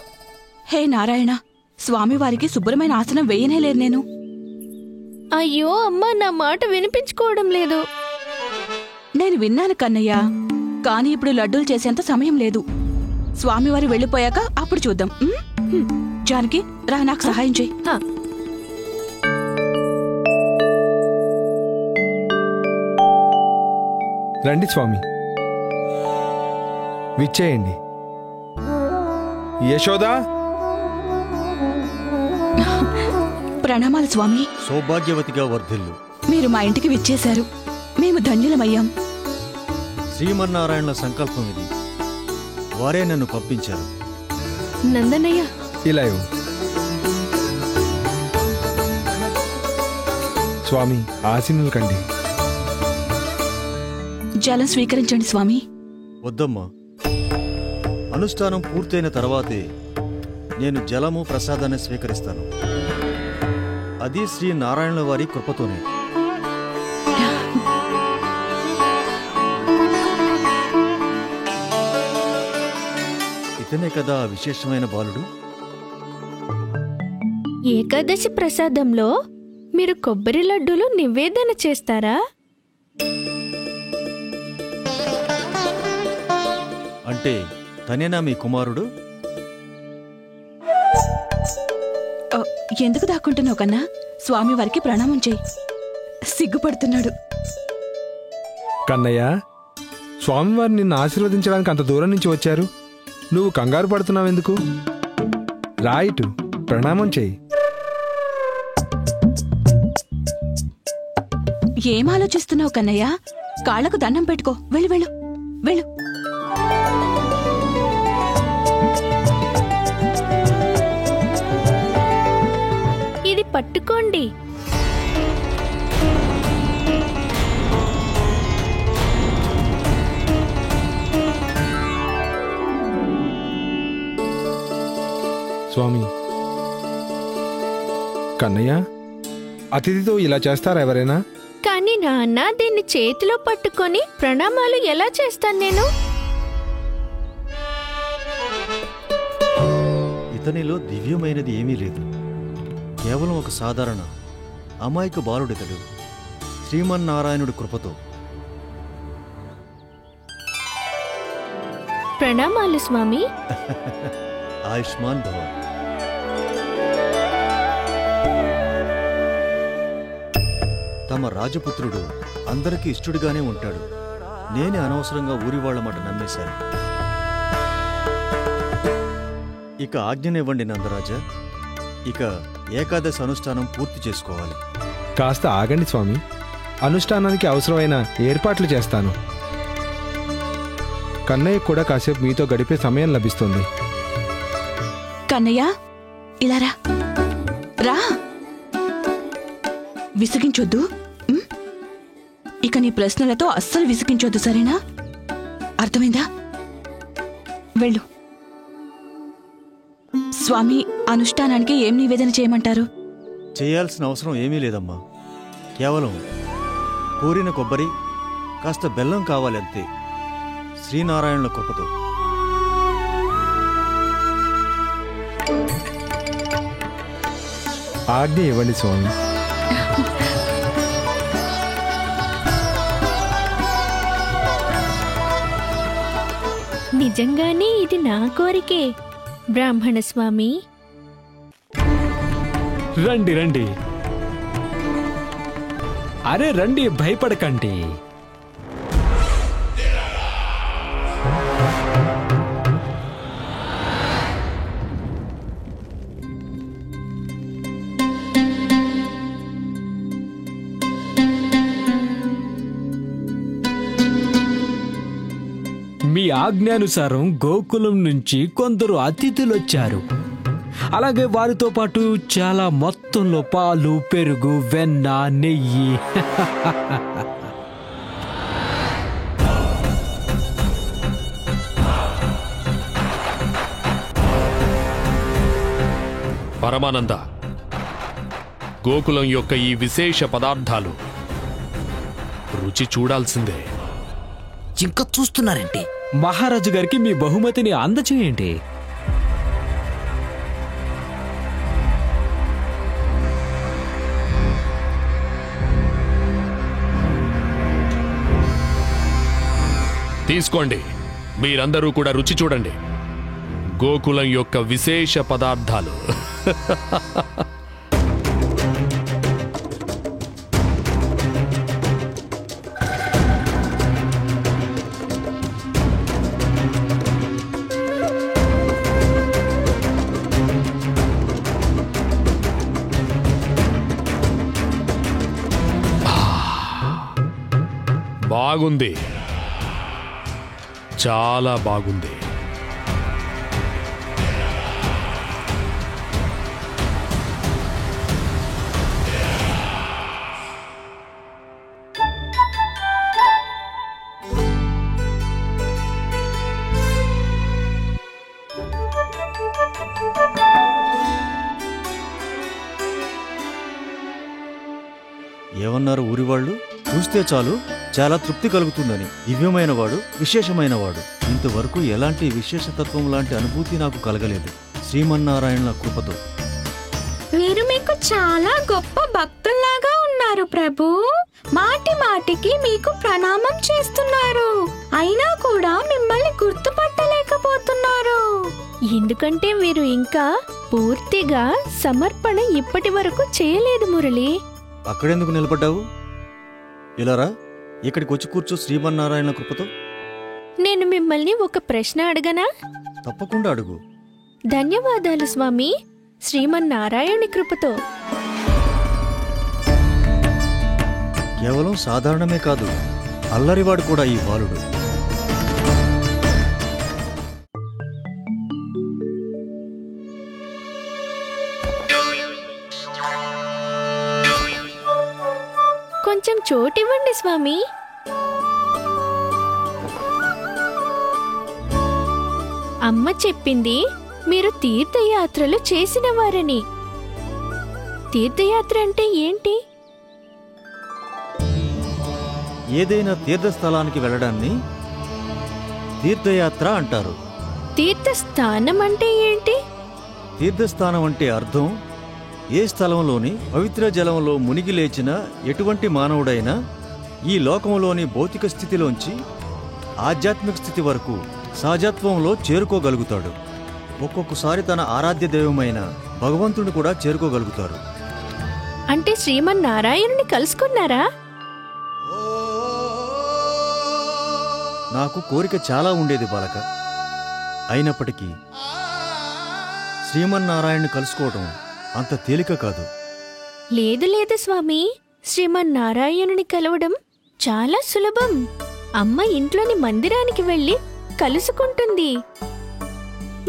Speaker 4: హే నారాయణ, స్వామివారికి శుభ్రమైన ఆసనం వేయనేలేరు నేను.
Speaker 10: అయ్యో అమ్మా, నా మాట వినిపించుకోవడం లేదు.
Speaker 4: నేను విన్నాను కన్నయ్య, కానీ ఇప్పుడు లడ్డూలు చేసేంత సమయం లేదు. స్వామివారి వెళ్ళిపోయాక అప్పుడు చూద్దాం. జానకి రా, నాకు సహాయం చేయి.
Speaker 14: రండి స్వామి, విచ్చేయండి. యశోదా,
Speaker 4: ప్రణామాలు స్వామి.
Speaker 16: సౌభాగ్యవతిగా వర్ధిల్లు.
Speaker 4: మీరు మా ఇంటికి విచ్చేశారు, మేము ధన్యులమయ్యాం.
Speaker 16: శ్రీమన్నారాయణుల సంకల్పం ఇది. వారే నన్ను పంపించారు.
Speaker 10: నందనయ్య,
Speaker 14: ఇలా ఇవ్వు. స్వామి ఆశీనులు కండి.
Speaker 4: జలం స్వీకరించండి స్వామి.
Speaker 16: వద్దమ్మా, అనుష్ఠానం పూర్తయిన తర్వాతే నేను జలము ప్రసాదాన్ని స్వీకరిస్తాను. అది శ్రీ నారాయణుల వారి కృపతోనే. ఇతనే కదా విశేషమైన బాలుడు.
Speaker 10: ఏకాదశి ప్రసాదంలో మీరు కొబ్బరి లడ్డూలు నివేదన చేస్తారా?
Speaker 16: అంటే తనేనా మీ కుమారుడు?
Speaker 4: ఎందుకు దాక్కుంటున్నావు కన్నా? స్వామివారికి ప్రణామం చేయి. సిగ్గుపడుతున్నాడు.
Speaker 14: కన్నయ్య, స్వామివారు నిన్ను ఆశీర్వదించడానికి అంత దూరం నుంచి వచ్చారు. నువ్వు కంగారు పడుతున్నావెందుకు? రాయిటు ప్రణామం చేయి.
Speaker 4: ఏం ఆలోచిస్తున్నావు కన్నయ్య? కాళ్లకు దండం పెట్టుకో. వెళ్ళు వెళ్ళు వెళ్ళు.
Speaker 10: ఇది పట్టుకోండి.
Speaker 14: స్వామి, కన్నయ్య, అతిథితో ఇలా చేస్తారా ఎవరైనా?
Speaker 10: కానీ నాన్న, దీన్ని చేతిలో పట్టుకొని ప్రణామాలు ఎలా చేస్తాను నేను?
Speaker 16: ఇతనిలో దివ్యమైనది ఏమీ లేదు. కేవలం ఒక సాధారణ అమాయక బాలుడితడు. శ్రీమన్నారాయణుడి కృపతో.
Speaker 10: ప్రణామాలు స్వామి.
Speaker 16: ఆయుష్మాన్ భవ. తమ రాజపుత్రుడు అందరికీ ఇష్టడుగానే ఉంటాడు. నేనే అనవసరంగా ఊరి వాళ్ల మాట నమ్మేశాను. ఇక ఆజ్ఞనివ్వండి నందరాజా. ఇక ఏకాదశి అనుష్ఠానం పూర్తి చేసుకోవాలి.
Speaker 14: కాస్త ఆగండి స్వామి, అనుష్ఠానానికి అవసరమైన ఏర్పాట్లు చేస్తాను. కన్నయ్య కూడా కాసేపు మీతో గడిపే సమయం లభిస్తుంది.
Speaker 4: కన్నయ్య, ఇలా రా. రా, విసిగించొద్దు. ఇక నీ ప్రశ్నలతో అస్సలు విసిగించొద్దు, సరేనా? అర్థమైందా? వెళ్ళు. స్వామి, అనుష్ఠానానికి ఏం నివేదన చేయమంటారు?
Speaker 16: చేయాల్సిన అవసరం ఏమీ లేదమ్మా. కేవలం కోరిన కొబ్బరి కాస్త బెల్లం కావాలి అంతే. శ్రీనారాయణుల కృపతో.
Speaker 14: ఆజ్ఞ ఇవ్వండి స్వామి.
Speaker 10: నిజంగానే ఇది నా కోరికే బ్రాహ్మణ స్వామి.
Speaker 13: రండి రండి. అరే రండి, భయపడకండి. మీ ఆజ్ఞానుసారం గోకులం నుంచి కొందరు అతిథులొచ్చారు. అలాగే వారితో పాటు చాలా మొత్తంలో పాలు, పెరుగు, వెన్న, నెయ్యి.
Speaker 17: పరమానంద, గోకులం యొక్క ఈ విశేష పదార్థాలు రుచి చూడాల్సిందే.
Speaker 18: ఇంకా చూస్తున్నారంటే
Speaker 13: మహారాజు గారికి మీ బహుమతిని అందచేయండి.
Speaker 17: తీసుకోండి, మీరందరూ కూడా రుచి చూడండి. గోకులం యొక్క విశేష పదార్థాలు. బాగుంది, చాలా బాగుంది.
Speaker 16: ఏమన్నారు ఊరివాళ్ళు? చూస్తే చాలు చాలా తృప్తి కలుగుతుందని. దివ్యమైన వాడు, విశేషమైన వాడు. ఇంతవరకు ఎలాంటి విశేషతత్వం లాంటి అనుభూతి నాకు కలగలేదు శ్రీమన్నారాయణ కృపతో.
Speaker 9: వీరు మీకు చాలా గొప్ప భక్తుల్లాగా ఉన్నారు ప్రభు. మాటి మాటికి మీకు ప్రణామం చేస్తున్నారు, అయినా కూడా మిమ్మల్ని గుర్తుపట్టలేకపోతున్నారు.
Speaker 10: ఎందుకంటే వీరు ఇంకా పూర్తిగా సమర్పణ ఇప్పటి వరకు చేయలేదు మురళి.
Speaker 16: అక్కడెందుకు నిలబడ్డావు? ఇలారా, ఇక్కడికి వచ్చి కూర్చో శ్రీమన్నారాయణ కృపతో.
Speaker 10: నేను మిమ్మల్ని ఒక ప్రశ్న అడగనా?
Speaker 16: తప్పకుండా అడుగు.
Speaker 10: ధన్యవాదాలు స్వామి. శ్రీమన్నారాయణి కృపతో
Speaker 16: కేవలం సాధారణమే కాదు, అల్లరివాడు కూడా ఈ బాలుడు.
Speaker 10: కొంచెం చోటివ్వండి స్వామి. అమ్మ చెప్పింది మీరు తీర్థయాత్రలు చేసిన వారని. తీర్థయాత్ర అంటే ఏంటి?
Speaker 16: ఏదైనా తీర్థస్థలానికి వెళ్ళడాన్ని తీర్థయాత్ర అంటారు.
Speaker 10: తీర్థస్థానం అంటే ఏంటి?
Speaker 16: తీర్థస్థానం అంటే అర్థం, ఏ స్థలంలోని పవిత్ర జలంలో మునిగి లేచిన ఎటువంటి మానవుడైనా ఈ లోకంలోని భౌతిక స్థితిలోంచి ఆధ్యాత్మిక స్థితి వరకు సహజత్వంలో చేరుకోగలుగుతాడు. ఒక్కొక్కసారి తన ఆరాధ్య దైవమైన భగవంతుడిని కూడా చేరుకోగలుగుతారు.
Speaker 10: అంటే శ్రీమన్నారాయణుని కలుసుకున్నారా?
Speaker 16: నాకు కోరిక చాలా ఉండేది బాలక. అయినప్పటికీ శ్రీమన్నారాయణ్ణి కలుసుకోవటం అంత తేలిక కాదు.
Speaker 10: లేదు లేదు స్వామి, శ్రీమన్నారాయణుని కలవడం చాలా సులభం. అమ్మ ఇంట్లోని మందిరానికి వెళ్ళి కలుసుకుంటుంది.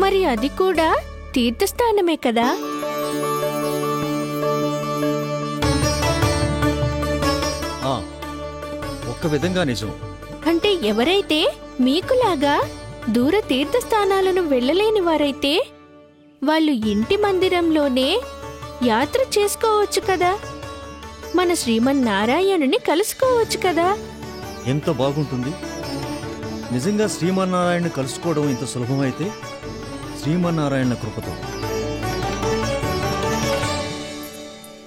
Speaker 10: మరి అది కూడా తీర్థస్థానమే కదా?
Speaker 16: ఒక్క విధంగా నిజం.
Speaker 10: అంటే ఎవరైతే మీకులాగా దూర తీర్థస్థానాలను వెళ్ళలేని వారైతే వాళ్ళు ఇంటి మందిరంలోనే యాత్ర చేసుకోవచ్చు కదా, మన శ్రీమన్నారాయణుని కలుసుకోవచ్చు కదా.
Speaker 16: ఎంత బాగుంటుంది! నిజంగా శ్రీమన్నారాయణని కలుసుకోవడం ఇంత సులభమైతే శ్రీమన్నారాయణ కృపతో.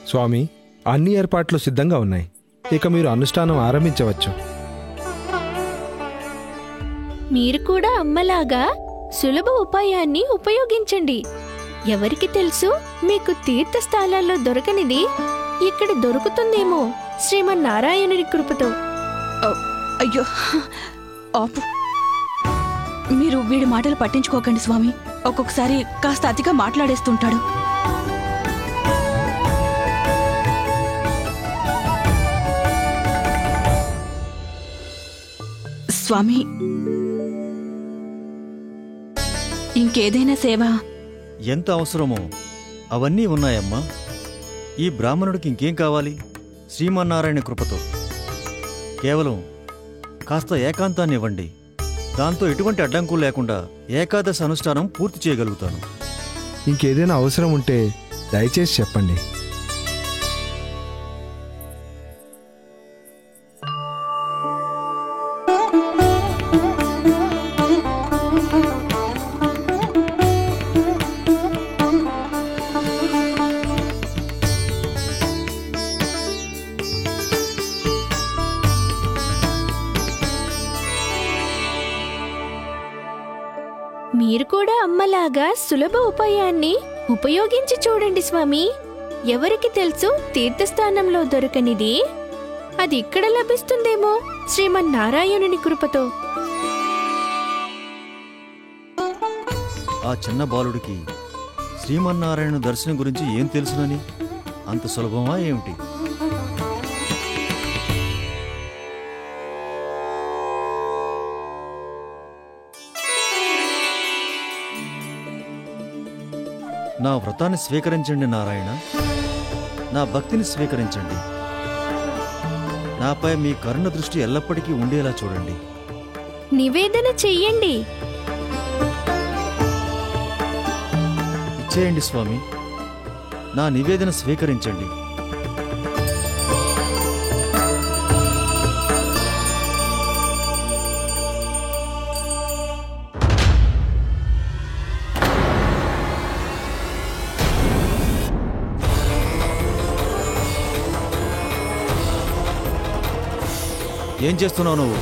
Speaker 14: స్వామి, అన్ని ఏర్పాట్లు సిద్ధంగా ఉన్నాయి. ఇక మీరు అనుష్ఠానం ఆరంభించవచ్చు.
Speaker 10: మీరు కూడా అమ్మలాగా సులభ ఉపాయాన్ని ఉపయోగించండి. ఎవరికి తెలుసు, మీకు తీర్థస్థానాల్లో దొరకనిది ఇక్కడ దొరుకుతుందేమో శ్రీమన్నారాయణుడి కృపతో.
Speaker 4: అయ్యో ఆపు. మీరు వీడి మాటలు పట్టించుకోకండి స్వామి. ఒక్కొక్కసారి కాస్త అతిగా మాట్లాడేస్తుంటాడు. స్వామి, ఇంకేదైనా సేవ
Speaker 16: ఎంత అవసరమో అవన్నీ ఉన్నాయమ్మా. ఈ బ్రాహ్మణుడికి ఇంకేం కావాలి? శ్రీమన్నారాయణ కృపతో కేవలం కాస్త ఏకాంతాన్ని ఇవ్వండి. దాంతో ఎటువంటి అడ్డంకులు లేకుండా ఏకాదశి అనుష్ఠానం పూర్తి చేయగలుగుతాను.
Speaker 14: ఇంకేదైనా అవసరం ఉంటే దయచేసి చెప్పండి.
Speaker 10: మీరు కూడా అమ్మలాగా సులభ ఉపాయాన్ని ఉపయోగించి చూడండి స్వామి. ఎవరికి తెలుసు, తీర్థస్థానంలో దొరకనిది అది ఇక్కడ లభిస్తుందేమో శ్రీమన్నారాయణుని కృపతో.
Speaker 16: ఆ చిన్న బాలుడికి శ్రీమన్నారాయణ దర్శనం గురించి ఏం తెలుసునని? అంత సులభమా ఏమిటి? నా వ్రతాన్ని స్వీకరించండి నారాయణ. నా భక్తిని స్వీకరించండి. నాపై మీ కరుణ దృష్టి ఎల్లప్పటికీ ఉండేలా చూడండి.
Speaker 10: నివేదన చెయ్యండి.
Speaker 16: ఇచ్చేయండి స్వామి. నా నివేదన స్వీకరించండి. ఏం చేస్తున్నావు నువ్వు?